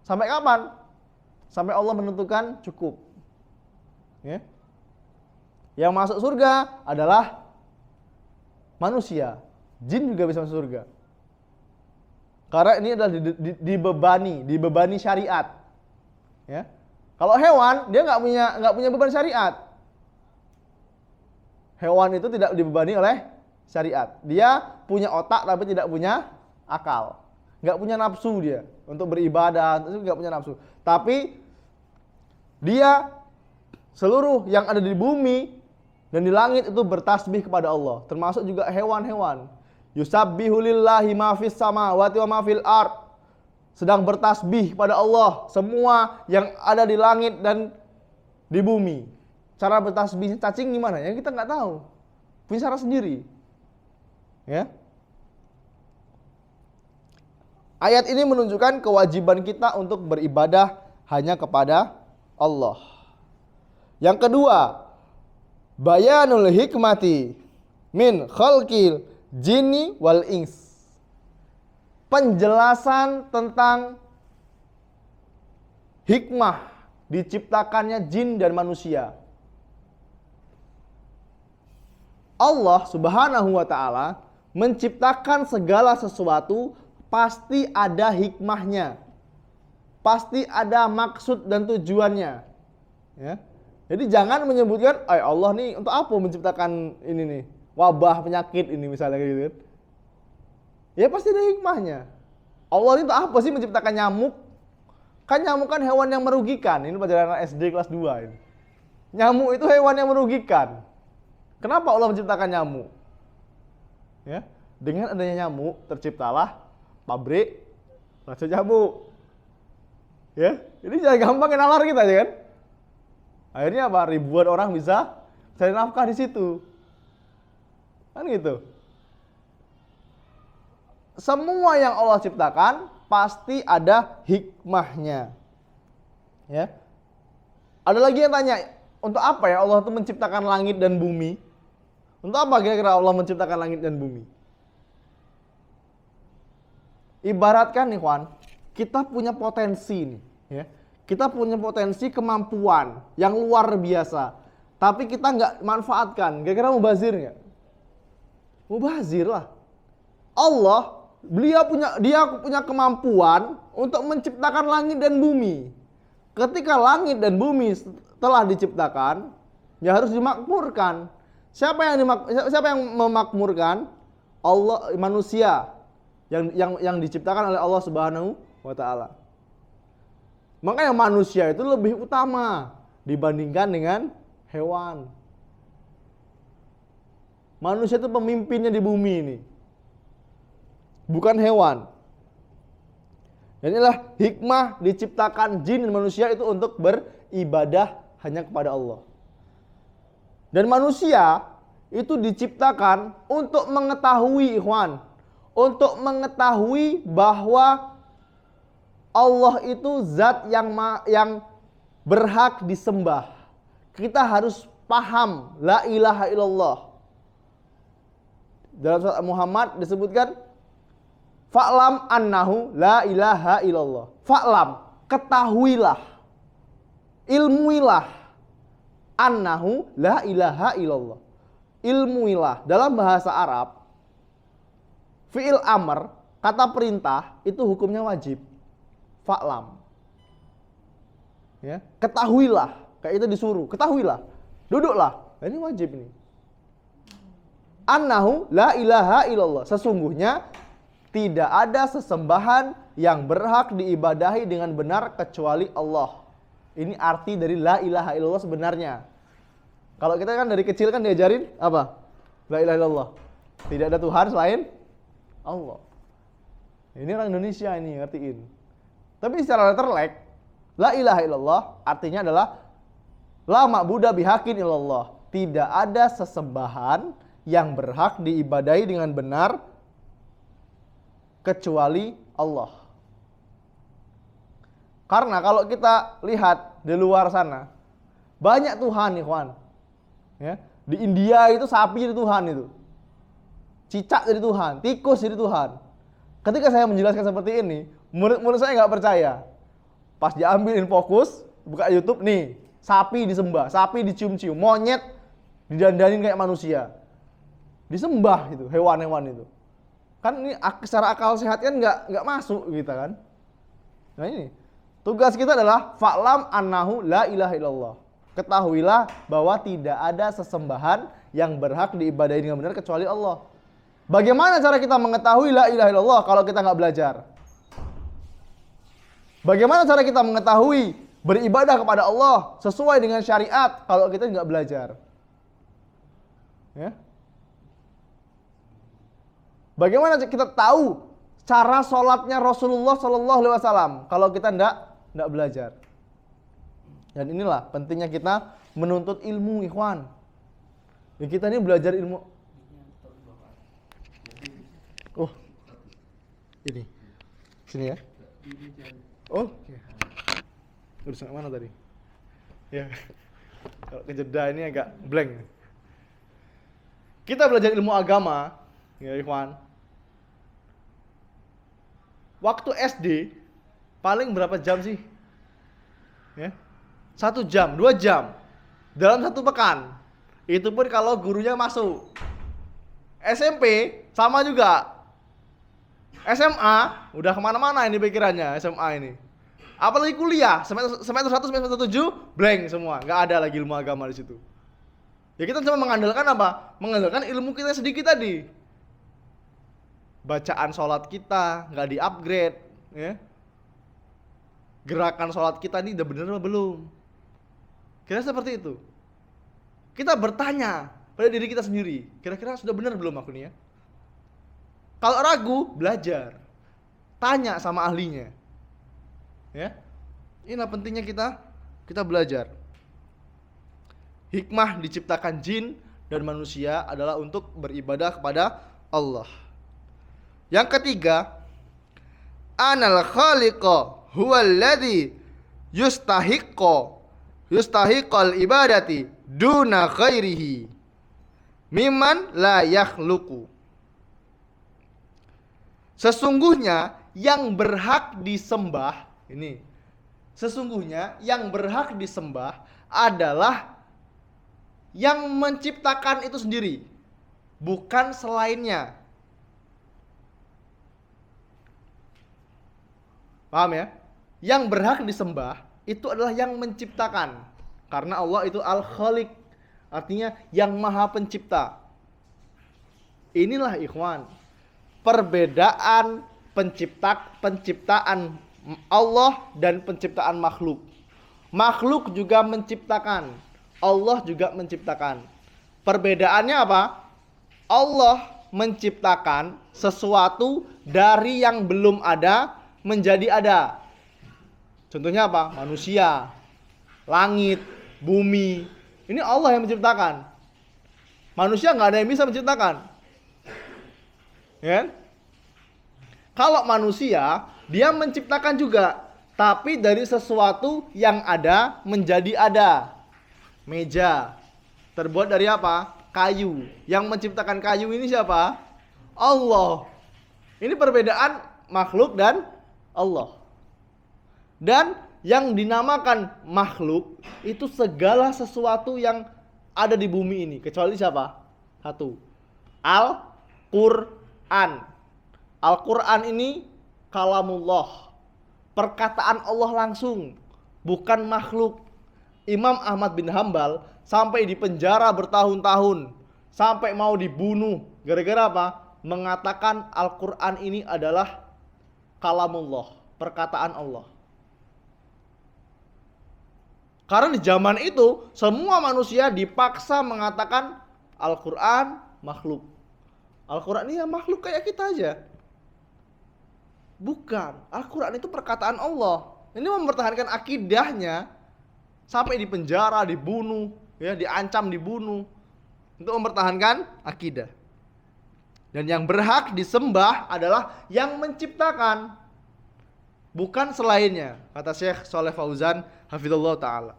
Sampai kapan? Sampai Allah menentukan cukup. Ya. Yang masuk surga adalah manusia. Jin juga bisa masuk surga. Karena ini adalah dibebani syariat. Ya. Kalau hewan dia nggak punya beban syariat. Hewan itu tidak dibebani oleh syariat. Dia punya otak tapi tidak punya akal. Nggak punya nafsu dia untuk beribadah, itu nggak punya nafsu. Tapi dia seluruh yang ada di bumi dan di langit itu bertasbih kepada Allah, termasuk juga hewan-hewan. Yusabbihu lillahi ma fis samawati wa ma fil ard. Sedang bertasbih kepada Allah semua yang ada di langit dan di bumi. Cara bertasbih cacing gimana? Yang kita nggak tahu. Punya cara sendiri. Ya. Ayat ini menunjukkan kewajiban kita untuk beribadah hanya kepada Allah. Yang kedua, bayanul hikmati min khalqil jinni wal ins. Penjelasan tentang hikmah diciptakannya jin dan manusia. Allah Subhanahu wa taala menciptakan segala sesuatu pasti ada hikmahnya. Pasti ada maksud dan tujuannya. Ya. Jadi jangan menyebutkan, Allah nih untuk apa menciptakan ini nih? Wabah, penyakit ini misalnya gitu. Ya pasti ada hikmahnya. Allah ini untuk apa sih menciptakan nyamuk? Kan nyamuk kan hewan yang merugikan. Ini pelajaran SD kelas 2 ini. Nyamuk itu hewan yang merugikan. Kenapa Allah menciptakan nyamuk? Ya, dengan adanya nyamuk terciptalah pabrik racun nyamuk. Ya, ini jangan gampang nalar kita aja kan. Akhirnya apa? Ribuan orang bisa cari nafkah di situ. Kan gitu. Semua yang Allah ciptakan pasti ada hikmahnya. Ya. Ada lagi yang tanya, untuk apa ya Allah itu menciptakan langit dan bumi? Untuk apa kira-kira Allah menciptakan langit dan bumi? Ibaratkan nih Juan, kita punya potensi nih, ya. Kita punya potensi kemampuan yang luar biasa, tapi kita nggak manfaatkan. Kira-kira mubazir nggak? Mubazir lah. Allah, dia punya kemampuan untuk menciptakan langit dan bumi. Ketika langit dan bumi telah diciptakan, ya harus dimakmurkan. Siapa yang memakmurkan? Allah, manusia yang diciptakan oleh Allah Subhanahu wa taala. Makanya manusia itu lebih utama dibandingkan dengan hewan. Manusia itu pemimpinnya di bumi ini. Bukan hewan. Dan inilah hikmah diciptakan jin dan manusia itu untuk beribadah hanya kepada Allah. Dan manusia itu diciptakan untuk mengetahui, ikhwan, untuk mengetahui bahwa Allah itu zat yang berhak disembah. Kita harus paham la ilaha illallah. Dalam surat Muhammad disebutkan fa'lam annahu la ilaha illallah. Fa'lam, ketahuilah, ilmuilah annahu la ilaha illallah. Ilmuilah. Dalam bahasa Arab, fi'il amr, kata perintah, itu hukumnya wajib. Fa'lam. Ya, ketahuilah. Kayak itu disuruh, ketahuilah. Duduklah. Ini wajib ini. Annahu la ilaha illallah. Sesungguhnya tidak ada sesembahan yang berhak diibadahi dengan benar kecuali Allah. Ini arti dari la ilaha illallah sebenarnya. Kalau kita kan dari kecil kan diajarin apa? La ilaha illallah. Tidak ada Tuhan selain Allah. Ini orang Indonesia ini ngertiin. Tapi secara letterlek, la ilaha illallah artinya adalah la ma'buda bihaqqin illallah. Tidak ada sesembahan yang berhak diibadahi dengan benar kecuali Allah. Karena kalau kita lihat di luar sana, banyak Tuhan nih, kawan. Ya, di India itu sapi jadi Tuhan itu. Cicak jadi Tuhan, tikus jadi Tuhan. Ketika saya menjelaskan seperti ini, murid-murid saya nggak percaya. Pas diambilin fokus, buka YouTube nih, sapi disembah, sapi dicium-cium, monyet didandanin kayak manusia, disembah itu hewan-hewan itu. Kan ini secara akal sehat kan nggak masuk kita kan. Nah ini tugas kita adalah fa'lam annahu la ilaha illallah. Ketahuilah bahwa tidak ada sesembahan yang berhak diibadahi dengan benar kecuali Allah. Bagaimana cara kita mengetahui la ilaha illallah kalau kita nggak belajar? Bagaimana cara kita mengetahui beribadah kepada Allah sesuai dengan syariat kalau kita nggak belajar? Ya. Bagaimana kita tahu cara sholatnya Rasulullah Shallallahu Alaihi Wasallam kalau kita nggak belajar? Dan inilah pentingnya kita menuntut ilmu, ikhwan. Ya, kita ini belajar ilmu. Oh, ini, sini ya. Oh, urusan mana tadi? Ya, kalau kejeda ini agak blank. Kita belajar ilmu agama, ya ikhwan. Waktu SD paling berapa jam sih? Ya, 1 jam, 2 jam dalam 1 pekan. Itu pun kalau gurunya masuk. SMP sama juga. SMA udah kemana-mana ini pikirannya SMA ini. Apalagi kuliah semester 1 semester 7 blank semua, nggak ada lagi ilmu agama di situ. Ya kita cuma mengandalkan apa? Mengandalkan ilmu kita sedikit tadi. Bacaan sholat kita nggak di-upgrade, ya. Gerakan sholat kita ini udah bener apa belum? Kira seperti itu. Kita bertanya pada diri kita sendiri, kira-kira sudah benar belum aku nih ya? Kalau ragu, belajar. Tanya sama ahlinya. Ya. Inilah pentingnya kita belajar. Hikmah diciptakan jin dan manusia adalah untuk beribadah kepada Allah. Yang ketiga, anal khaliqa huwallazi yustahiqqal ibadati duna khairihi mimman la yakhluqu. Sesungguhnya yang berhak disembah, ini sesungguhnya yang berhak disembah adalah yang menciptakan itu sendiri, bukan selainnya. Paham ya? Yang berhak disembah itu adalah yang menciptakan. Karena Allah itu Al-Khaliq, artinya yang Maha Pencipta. Inilah ikhwan, perbedaan penciptaan Allah dan penciptaan makhluk. Makhluk juga menciptakan, Allah juga menciptakan. Perbedaannya apa? Allah menciptakan sesuatu dari yang belum ada menjadi ada. Contohnya apa? Manusia, langit, bumi. Ini Allah yang menciptakan. Manusia nggak ada yang bisa menciptakan. Ya? Kalau manusia, dia menciptakan juga, tapi dari sesuatu yang ada menjadi ada. Meja terbuat dari apa? Kayu. Yang menciptakan kayu ini siapa? Allah. Ini perbedaan makhluk dan Allah. Dan yang dinamakan makhluk itu segala sesuatu yang ada di bumi ini, kecuali siapa? Satu, Al-Quran. Al-Quran ini kalamullah, perkataan Allah langsung, bukan makhluk. Imam Ahmad bin Hambal sampai di penjara bertahun-tahun, sampai mau dibunuh gara-gara apa? Mengatakan Al-Quran ini adalah kalamullah, perkataan Allah. Karena di zaman itu semua manusia dipaksa mengatakan Al-Quran makhluk. Al-Quran ini ya makhluk kayak kita aja. Bukan, Al-Quran itu perkataan Allah. Ini mempertahankan akidahnya sampai di penjara, dibunuh, ya, diancam dibunuh untuk mempertahankan akidah. Dan yang berhak disembah adalah yang menciptakan, bukan selainnya, kata Syekh Shalih Fauzan hafizallahu taala.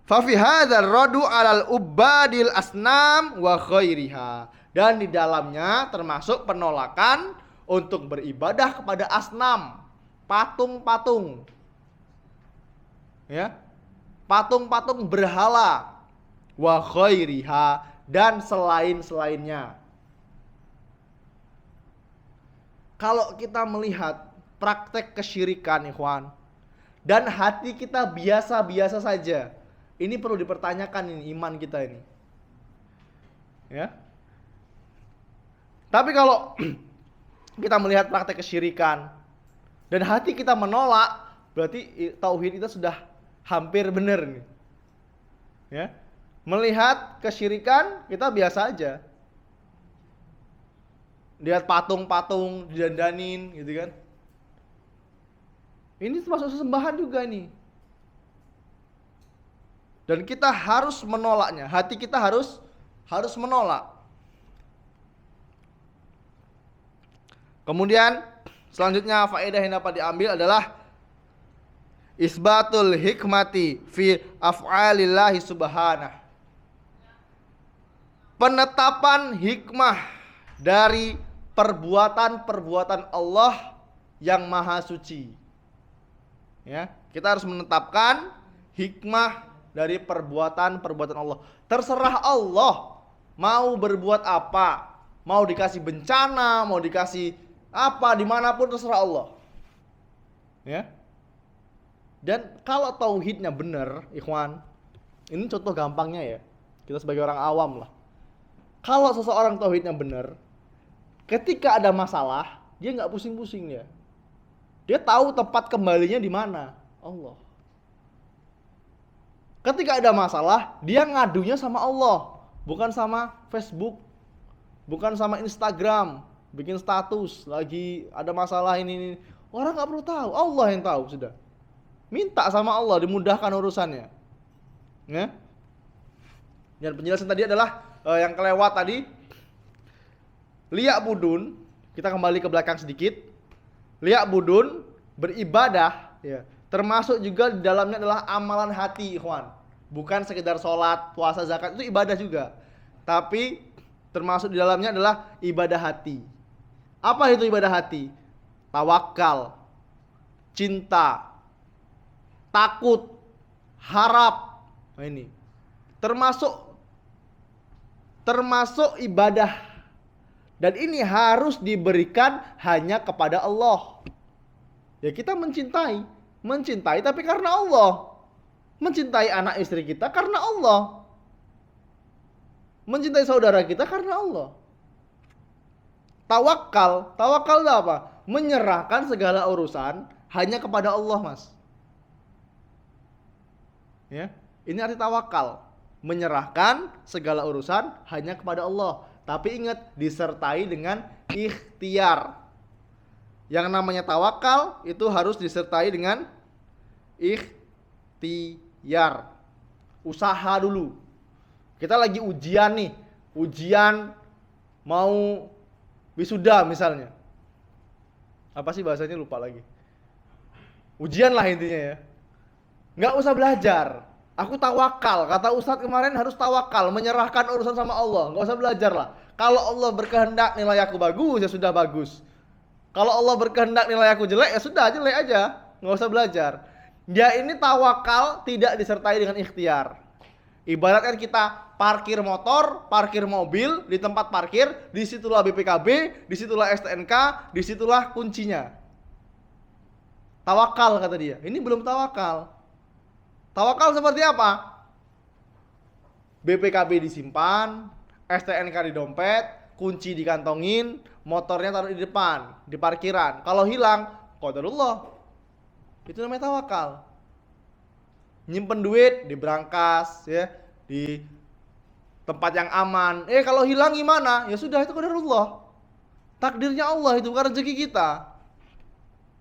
Fa fi hadzal radu 'alal ubadil asnam wa khairiha. Dan di dalamnya termasuk penolakan untuk beribadah kepada asnam, patung-patung. Ya. Patung-patung berhala, wa khairiha, dan selain-selainnya. Kalau kita melihat praktek kesyirikan, ikhwan, dan hati kita biasa-biasa saja, ini perlu dipertanyakan ini iman kita ini. Ya. Tapi kalau kita melihat praktek kesyirikan dan hati kita menolak, berarti tauhid kita sudah hampir benar nih. Ya. Melihat kesyirikan kita biasa aja. Lihat patung-patung didandanin gitu kan. Ini termasuk sesembahan juga nih. Dan kita harus menolaknya. Hati kita harus menolak. Kemudian selanjutnya faedah yang dapat diambil adalah isbatul hikmati fi af'alillahi subhanah. Penetapan hikmah dari perbuatan-perbuatan Allah yang maha suci. Ya, kita harus menetapkan hikmah dari perbuatan-perbuatan Allah. Terserah Allah mau berbuat apa, mau dikasih bencana, mau dikasih apa, dimanapun terserah Allah. Ya. Dan kalau tauhidnya benar, ikhwan, ini contoh gampangnya ya, kita sebagai orang awam lah. Kalau seseorang tauhidnya benar, ketika ada masalah, dia nggak pusing-pusing ya. Dia tahu tempat kembalinya di mana, Allah. Ketika ada masalah, dia ngadunya sama Allah, bukan sama Facebook, bukan sama Instagram, bikin status lagi ada masalah ini. Orang nggak perlu tahu, Allah yang tahu sudah. Minta sama Allah dimudahkan urusannya. Ya. Dan penjelasan tadi adalah yang kelewat tadi. Liya budun, kita kembali ke belakang sedikit. Liya budun beribadah, ya, termasuk juga di dalamnya adalah amalan hati, ikhwan. Bukan sekedar sholat, puasa, zakat, itu ibadah juga. Tapi termasuk di dalamnya adalah ibadah hati. Apa itu ibadah hati? Tawakal, cinta, takut, harap. Nah ini termasuk ibadah. Dan ini harus diberikan hanya kepada Allah. Ya kita mencintai tapi karena Allah. Mencintai anak istri kita karena Allah. Mencintai saudara kita karena Allah. Tawakal itu apa? Menyerahkan segala urusan hanya kepada Allah, Mas. Ya, ini arti tawakal. Menyerahkan segala urusan hanya kepada Allah. Tapi ingat, disertai dengan ikhtiar. Yang namanya tawakal itu harus disertai dengan ikhtiar. Usaha dulu. Kita lagi ujian nih. Ujian mau wisuda misalnya. Apa sih bahasanya, lupa lagi. Ujian lah intinya ya. Nggak usah belajar. Aku tawakal, kata Ustadz kemarin harus tawakal, menyerahkan urusan sama Allah. Nggak usah belajar lah. Kalau Allah berkehendak nilai aku bagus, ya sudah bagus. Kalau Allah berkehendak nilai aku jelek, ya sudah jelek aja. Nggak usah belajar. Dia ini tawakal tidak disertai dengan ikhtiar. Ibaratkan kita parkir motor, parkir mobil di tempat parkir, disitulah BPKB, disitulah STNK, disitulah kuncinya. Tawakal kata dia. Ini belum tawakal. Tawakal seperti apa? BPKB disimpan, STNK di dompet, kunci dikantongin, motornya taruh di depan, di parkiran. Kalau hilang, qadarullah. Itu namanya tawakal. Nyimpen duit di brankas, ya, di tempat yang aman. Kalau hilang gimana? Ya sudah, itu qadarullah. Takdirnya Allah, itu bukan rezeki kita.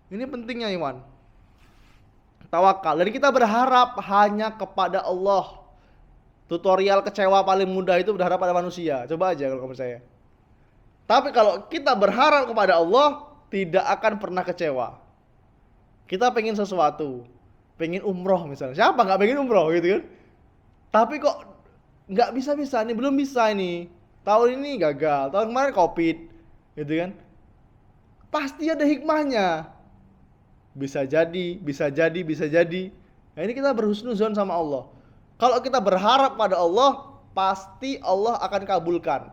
Ini pentingnya, iman. Tawakal. Dan kita berharap hanya kepada Allah. Tutorial kecewa paling mudah itu berharap pada manusia. Coba aja kalau kamu percaya. Tapi kalau kita berharap kepada Allah, tidak akan pernah kecewa. Kita pengen sesuatu, pengen umroh misalnya. Siapa nggak pengen umroh gitu kan? Tapi kok nggak bisa-bisa nih, belum bisa ini. tahun ini gagal, tahun kemarin Covid, gitu kan? Pasti ada hikmahnya. Bisa jadi, bisa jadi, bisa jadi. Nah, ini kita berhusnuzon sama Allah. Kalau kita berharap pada Allah, pasti Allah akan kabulkan.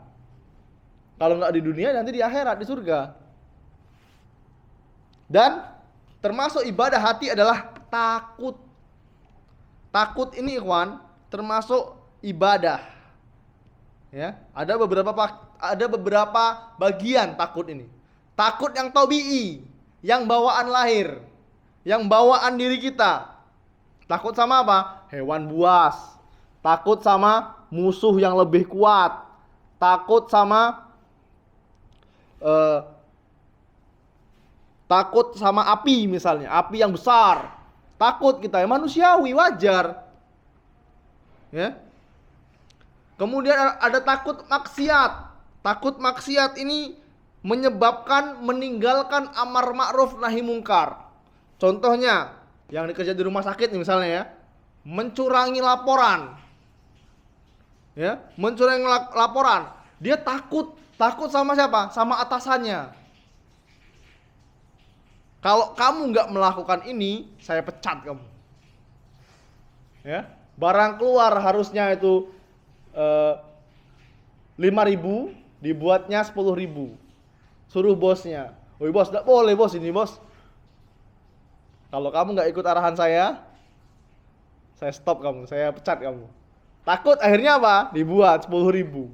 Kalau nggak di dunia, nanti di akhirat, di surga. Dan termasuk ibadah hati adalah takut. Takut ini ikhwan, termasuk ibadah. Ya, ada beberapa bagian takut ini. Takut yang tabii, yang bawaan lahir, yang bawaan diri kita. Takut sama apa? Hewan buas. Takut sama musuh yang lebih kuat. Takut sama takut sama api misalnya, api yang besar. Takut kita, ya manusiawi, wajar. Ya. Kemudian ada takut maksiat. Takut maksiat ini menyebabkan meninggalkan amar ma'ruf nahi mungkar. Contohnya, yang dikerja di rumah sakit misalnya ya, mencurangi laporan. Ya, mencurangi laporan. Dia takut sama siapa? Sama atasannya. Kalau kamu nggak melakukan ini, saya pecat kamu. Ya, barang keluar harusnya itu 5.000, dibuatnya 10.000. Suruh bosnya, woi bos, nggak boleh bos ini bos. Kalau kamu nggak ikut arahan saya stop kamu, saya pecat kamu. Takut akhirnya apa? Dibuat 10.000.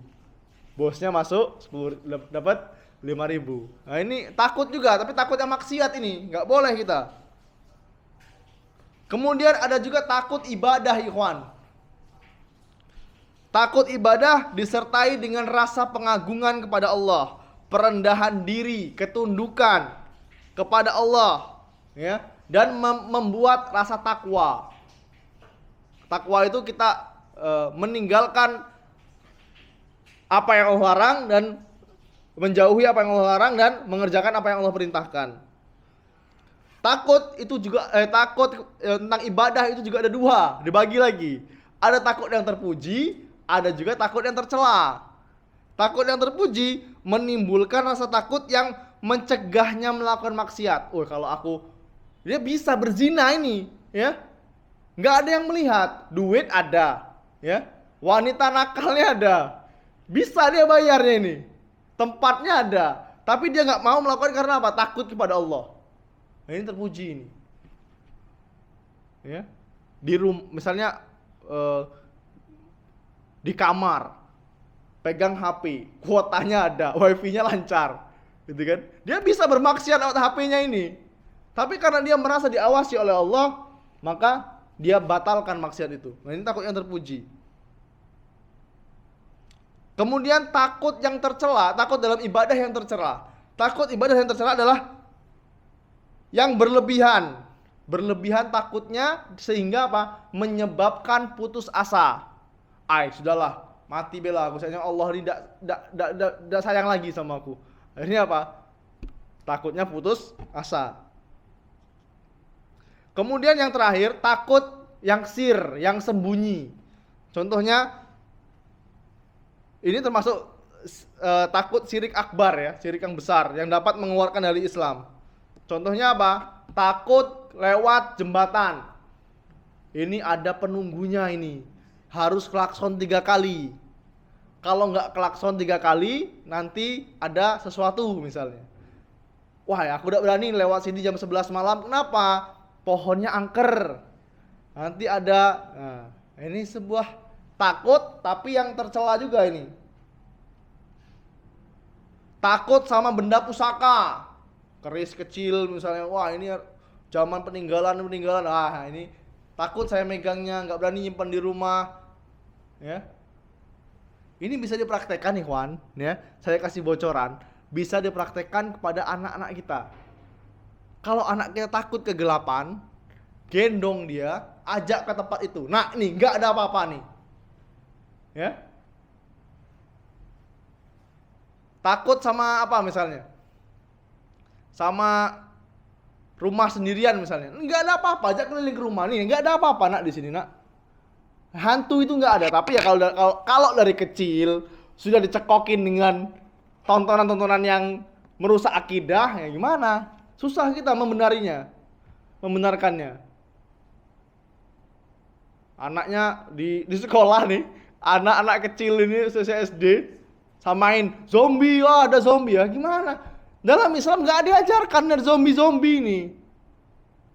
Bosnya masuk 10 dapat 5.000. Nah ini takut juga, tapi takut yang maksiat ini, nggak boleh kita. Kemudian ada juga takut ibadah ikhwan. Takut ibadah disertai dengan rasa pengagungan kepada Allah, perendahan diri, ketundukan kepada Allah, ya, dan membuat rasa takwa. Takwa itu kita meninggalkan apa yang Allah larang dan menjauhi apa yang Allah larang dan mengerjakan apa yang Allah perintahkan. Takut itu juga tentang ibadah itu juga ada dua, dibagi lagi. Ada takut yang terpuji, ada juga takut yang tercela. Takut yang terpuji menimbulkan rasa takut yang mencegahnya melakukan maksiat. Oh, kalau dia bisa berzina ini, ya. Nggak ada yang melihat, duit ada, ya. Wanita nakalnya ada. Bisa dia bayarnya ini. Tempatnya ada, tapi dia nggak mau melakukan karena apa? Takut kepada Allah. Nah, ini terpuji ini. Ya. Misalnya di kamar pegang HP, kuotanya ada, wifi-nya lancar, gitu kan? Dia bisa bermaksiat lewat HP-nya ini. Tapi karena dia merasa diawasi oleh Allah, maka dia batalkan maksiat itu. Nah, ini takut yang terpuji. Kemudian takut yang tercela, takut dalam ibadah yang tercela. Takut ibadah yang tercela adalah yang berlebihan. Berlebihan takutnya sehingga apa? Menyebabkan putus asa. Sudahlah, mati bela aku, sayangnya Allah ini tidak sayang lagi sama aku. Akhirnya apa? Takutnya putus asa. Kemudian yang terakhir, takut yang sir, yang sembunyi. Contohnya ini termasuk takut syirik akbar ya, syirik yang besar yang dapat mengeluarkan dari Islam. Contohnya apa? Takut lewat jembatan. Ini ada penunggunya ini. Harus klakson 3 kali. Kalau nggak klakson 3 kali, nanti ada sesuatu misalnya. Wah, ya aku udah berani lewat sini jam 11 malam. Kenapa? Pohonnya angker. Nanti ada. Nah, ini sebuah takut tapi yang tercela juga ini. Takut sama benda pusaka. Keris kecil misalnya. Wah, ini zaman peninggalan. Ah, ini takut saya megangnya, nggak berani nyimpan di rumah. Ya. Ini bisa dipraktekkan nih, Juan, ya. Saya kasih bocoran, bisa dipraktekkan kepada anak-anak kita. Kalau anak kita takut kegelapan, gendong dia, ajak ke tempat itu. Nah, nih nggak ada apa-apa nih. Ya. Takut sama apa misalnya? Sama rumah sendirian misalnya. Nggak ada apa-apa, ajak keliling ke rumah nih, nggak ada apa-apa nak di sini, nak. Hantu itu nggak ada, tapi ya kalau dari kecil sudah dicekokin dengan tontonan-tontonan yang merusak akidah, ya gimana? Susah kita membenarkannya. Anaknya di sekolah nih, anak-anak kecil ini SD samain zombie, ada zombie ya, gimana? Dalam Islam nggak diajarkan ada zombie ini.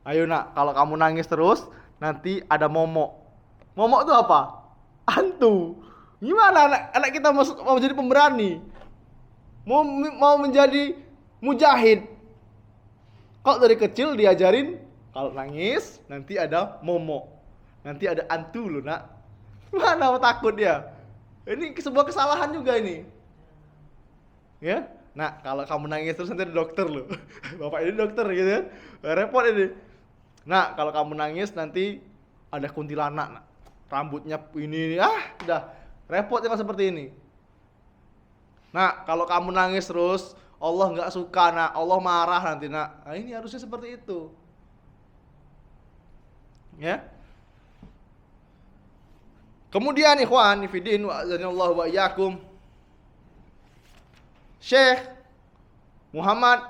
Ayo nak, kalau kamu nangis terus, nanti ada momok. Momok itu apa? Hantu. Gimana anak kita mau jadi pemberani? Mau menjadi mujahid? Kok dari kecil diajarin kalau nangis nanti ada momok, nanti ada hantu loh nak. Mana mau takut dia? Ini sebuah kesalahan juga ini. Ya, nah kalau kamu nangis terus nanti ada dokter loh. Bapak ini dokter gitu kan, repot ini. Nah kalau kamu nangis nanti ada kuntilanak, nak. Rambutnya ini, udah repot yang seperti ini. Nah kalau kamu nangis terus Allah nggak suka, nak, Allah marah nanti, nak. Nah, ini harusnya seperti itu. Ya. Kemudian ikhwan fillah wa azanillahu wa iyyakum, Syekh Muhammad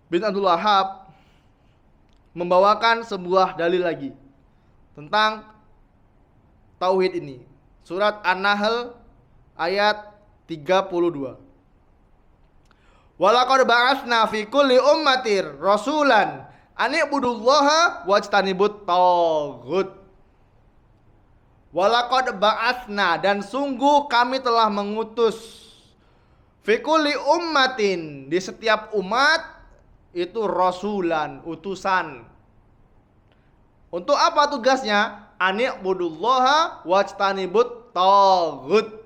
bin Abdul Wahhab membawakan sebuah dalil lagi tentang tauhid ini. Surat An-Nahl ayat 32. Walaqad ba'atsna fi kulli ummatin rasulan an i'budullaha wajtanibut taghut. Walaqad ba'atsna, dan sungguh kami telah mengutus fi kulli ummatin, di setiap umat itu rasulan, utusan. Untuk apa tugasnya? An i'budullaha wajtanibut taghut.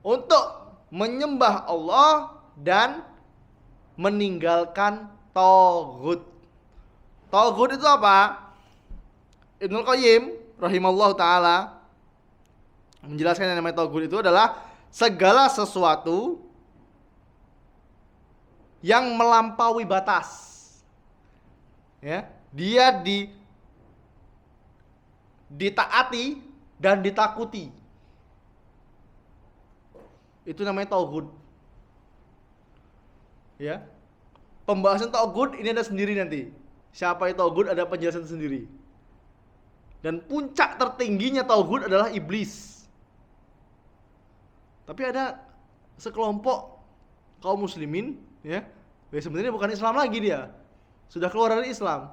Untuk menyembah Allah dan meninggalkan taghut. Taghut itu apa? Ibnul Qayyim rahimallahu taala menjelaskan yang namanya taghut itu adalah segala sesuatu yang melampaui batas. Ya, dia ditaati dan ditakuti. Itu namanya taghut. Ya. Pembahasan taghut ini ada sendiri nanti. Siapa itu taghut ada penjelasan sendiri. Dan puncak tertingginya taghut adalah iblis. Tapi ada sekelompok kaum muslimin, ya sebenarnya bukan Islam lagi dia. Sudah keluar dari Islam.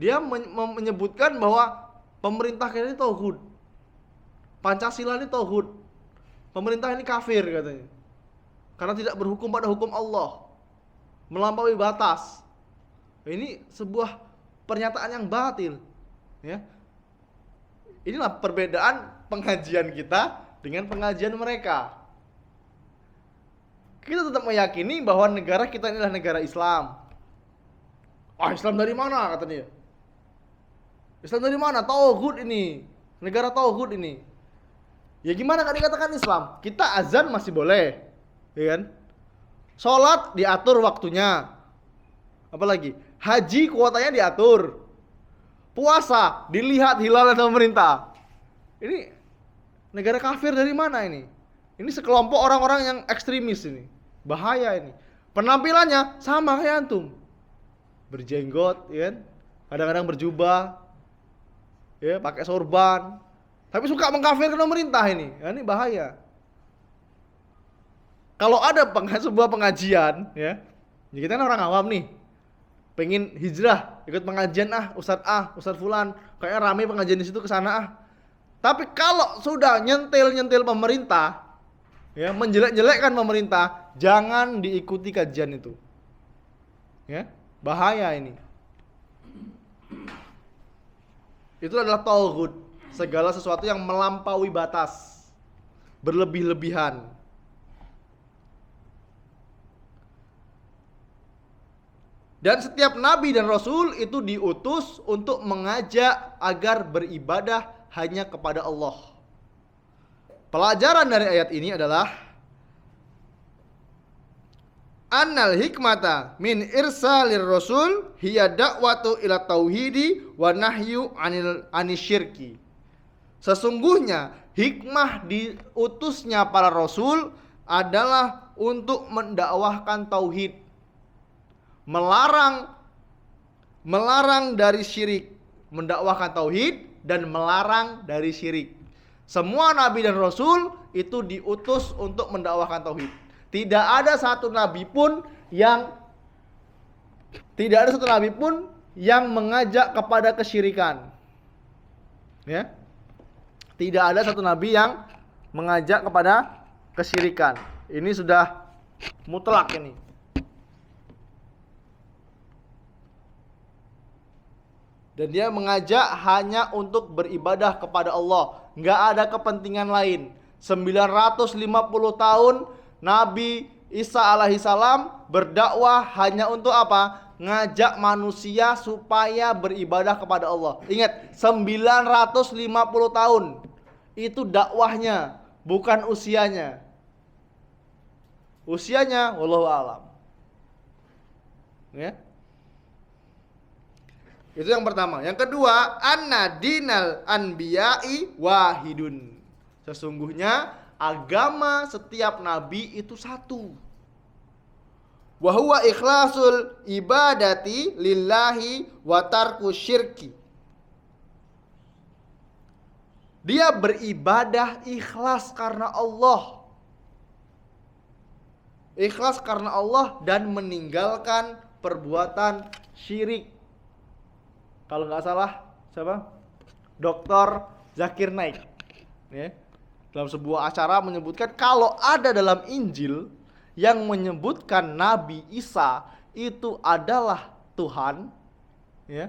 Dia menyebutkan bahwa pemerintah kita ini taghut. Pancasila ini taghut. Pemerintah ini kafir katanya. Karena tidak berhukum pada hukum Allah. Melampaui batas. Ini sebuah pernyataan yang batil. Ya. Inilah perbedaan pengajian kita dengan pengajian mereka. Kita tetap meyakini bahwa negara kita inilah negara Islam. Islam dari mana katanya? Islam dari mana? Tauhid ini. Negara tauhid ini. Ya gimana kan dikatakan Islam? Kita azan masih boleh, ya kan? Sholat diatur waktunya. Apalagi? Haji kuotanya diatur. Puasa dilihat hilal dari pemerintah. Ini negara kafir dari mana ini? Ini sekelompok orang-orang yang ekstremis ini. Bahaya ini. Penampilannya sama kayak antum. Berjenggot, ya kan? Kadang-kadang berjubah. Ya, pakai sorban. Tapi suka mengkafirkan pemerintah ini. Ya, ini bahaya. Kalau ada sebuah pengajian, ya kita kan orang awam nih, pengen hijrah, ikut pengajian Ustadz Fulan, kayaknya rame pengajian di situ kesana Tapi kalau sudah nyentil pemerintah, ya menjelek-jelekkan pemerintah, jangan diikuti kajian itu. Ya, bahaya ini. Itu adalah tauhid, segala sesuatu yang melampaui batas, berlebih-lebihan. Dan setiap nabi dan rasul itu diutus untuk mengajak agar beribadah hanya kepada Allah. Pelajaran dari ayat ini adalah annal hikmata min irsalir rasul hiya da'watu ila tauhidi wa nahyu anisyirki. Sesungguhnya hikmah diutusnya para rasul adalah untuk mendakwahkan tauhid, melarang dari syirik, mendakwahkan tauhid dan melarang dari syirik. Semua nabi dan rasul itu diutus untuk mendakwahkan tauhid. Tidak ada satu nabi pun yang mengajak kepada kesyirikan. Ya. Tidak ada satu nabi yang mengajak kepada kesyirikan. Ini sudah mutlak ini. Dan dia mengajak hanya untuk beribadah kepada Allah. Nggak ada kepentingan lain. 950 tahun Nabi Isa alaihissalam berdakwah hanya untuk apa? Ngajak manusia supaya beribadah kepada Allah. Ingat, 950 tahun. Itu dakwahnya, bukan usianya. Usianya wallahu a'lam. Ya. Itu yang pertama. Yang kedua, anna dinal anbiya'i wahidun. Sesungguhnya agama setiap nabi itu satu. Wa huwa ikhlasul ibadati lillahi wa tarku syirki. Dia beribadah ikhlas karena Allah. Ikhlas karena Allah dan meninggalkan perbuatan syirik. Kalau nggak salah, siapa? Dr. Zakir Naik. Ya. Dalam sebuah acara menyebutkan kalau ada dalam Injil yang menyebutkan Nabi Isa itu adalah Tuhan, ya.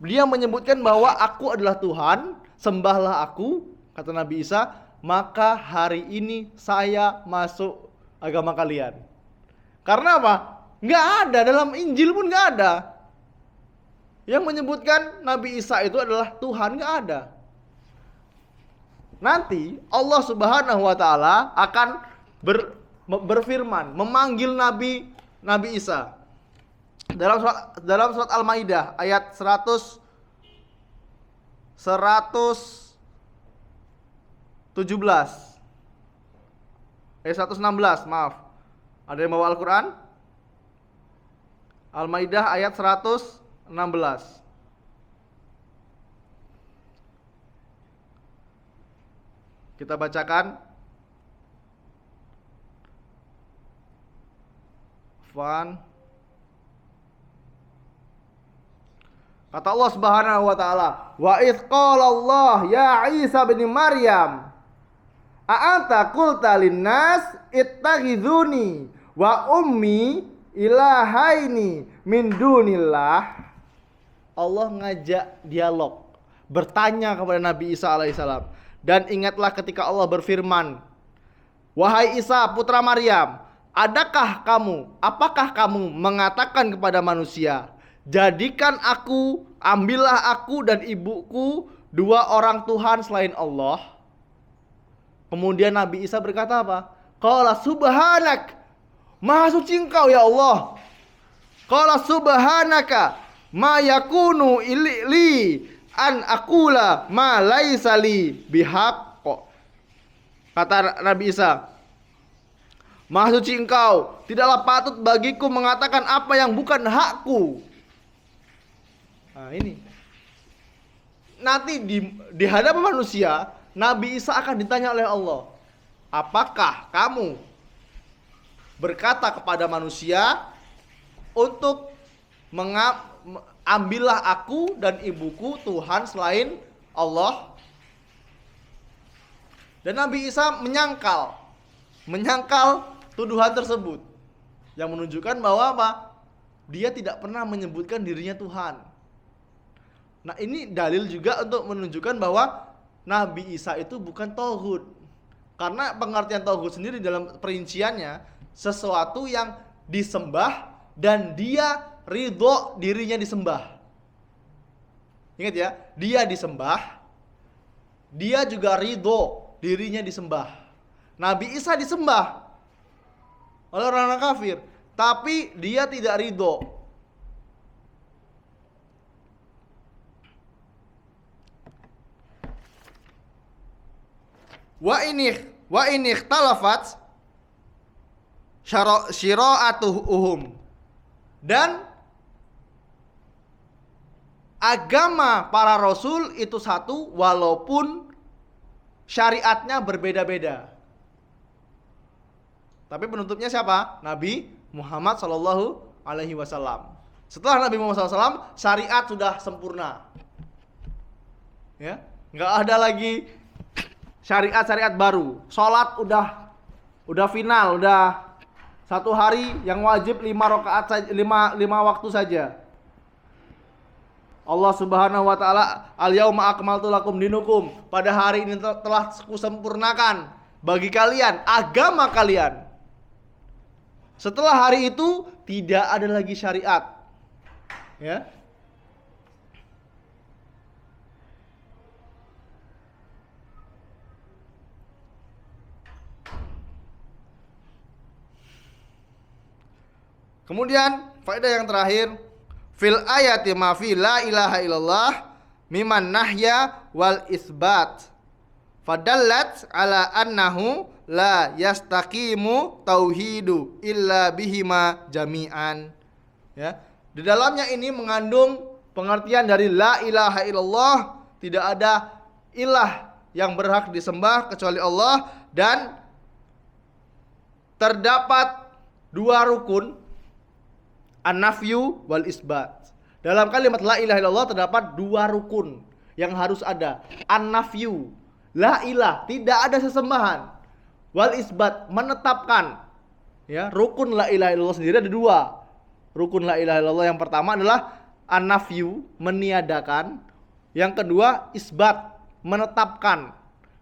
Dia menyebutkan bahwa aku adalah Tuhan, sembahlah aku, kata Nabi Isa, maka hari ini saya masuk agama kalian. Karena apa? Nggak ada, dalam Injil pun nggak ada yang menyebutkan Nabi Isa itu adalah Tuhan, nggak ada. Nanti Allah Subhanahu wa taala akan berfirman, memanggil Nabi Isa. Dalam surat Al-Maidah ayat 117. Ayat 116, maaf. Ada yang bawa Al-Qur'an? Al-Maidah ayat 116. Kita bacakan. Kata Allah Subhanahu wa taala, "Wa idz qala Allah ya Isa bin Maryam, a anta qulta lin-nas ittakhizuni wa ummi ilahaini min dunillah." Allah ngajak dialog, bertanya kepada Nabi Isa alaihissalam. Dan ingatlah ketika Allah berfirman, "Wahai Isa putra Maryam, apakah kamu mengatakan kepada manusia, jadikan ambillah aku dan ibuku dua orang Tuhan selain Allah?" Kemudian Nabi Isa berkata apa? Qala subhanak, maha suci engkau ya Allah. Qala subhanaka ma yakunu li an aqula ma laisa li bihaq. Kata Nabi Isa, maha suci engkau, tidaklah patut bagiku mengatakan apa yang bukan hakku. Nah ini, nanti di hadapan manusia, Nabi Isa akan ditanya oleh Allah, apakah kamu berkata kepada manusia untuk ambillah aku dan ibuku Tuhan selain Allah? Dan Nabi Isa menyangkal tuduhan tersebut, yang menunjukkan bahwa apa? Dia tidak pernah menyebutkan dirinya Tuhan. Nah ini dalil juga untuk menunjukkan bahwa Nabi Isa itu bukan tauhid. Karena pengertian tauhid sendiri dalam perinciannya sesuatu yang disembah dan dia ridho dirinya disembah. Ingat ya, dia disembah, dia juga ridho dirinya disembah. Nabi Isa disembah oleh orang-orang kafir, tapi dia tidak ridho. Wa ini ikhtalafat syira'atuhum. Dan agama para rasul itu satu walaupun syariatnya berbeda-beda. Tapi penutupnya siapa? Nabi Muhammad Sallallahu Alaihi Wasallam. Setelah Nabi Muhammad SAW, syariat sudah sempurna. Ya, nggak ada lagi syariat baru. Sholat udah final, udah satu hari yang wajib 5 rakaat saja, 5 waktu saja. Allah Subhanahu wa taala, al-yauma akmaltu lakum dinukum. Pada hari ini telah kusempurnakan bagi kalian agama kalian. Setelah hari itu tidak ada lagi syariat. Ya. Kemudian faedah yang terakhir, fil ayati ma fi la ilaha illallah miman nahya wal isbat fadallat ala annahu la yastaqimu tauhidu illa bihima jami'an. Ya, di dalamnya ini mengandung pengertian dari la ilaha illallah, tidak ada ilah yang berhak disembah kecuali Allah, dan terdapat 2 rukun, an-nafyu wal isbat. Dalam kalimat la ilaha illallah terdapat 2 rukun yang harus ada. An-nafyu, la ilah, tidak ada sesembahan. Wal isbat, menetapkan. Ya, rukun la ilaha illallah sendiri ada 2. Rukun la ilaha illallah yang pertama adalah an-nafyu, meniadakan. Yang kedua isbat, menetapkan.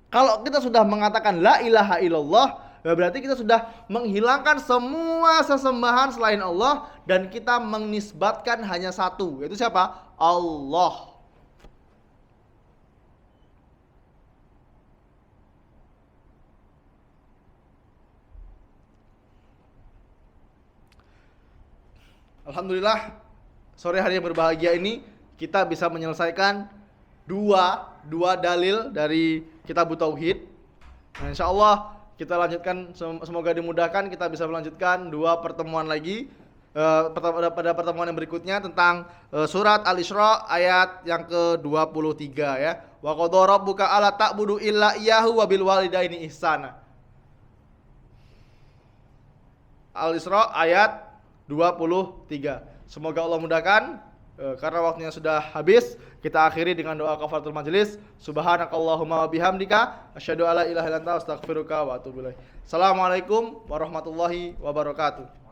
Kalau kita sudah mengatakan la ilaha illallah, berarti kita sudah menghilangkan semua sesembahan selain Allah, dan kita menisbatkan hanya satu, yaitu siapa? Allah. Alhamdulillah, sore hari yang berbahagia ini kita bisa menyelesaikan dua dalil dari Kitab Tauhid. Nah, insya Allah kita lanjutkan, semoga dimudahkan kita bisa melanjutkan 2 pertemuan lagi pada pertemuan yang berikutnya tentang surat Al-Isra ayat yang ke-23 ya. Wa qadara rabbuka alla ta'budu illa iyyahu wa bil walidaini ihsana. Al-Isra ayat 23. Semoga Allah mudahkan. Karena waktunya sudah habis, kita akhiri dengan doa kafaratul majelis. Subhanakallahumma wa bihamdika asyhadu alla ilaha illa anta astaghfiruka wa atubu ilaik. Assalamualaikum warahmatullahi wabarakatuh.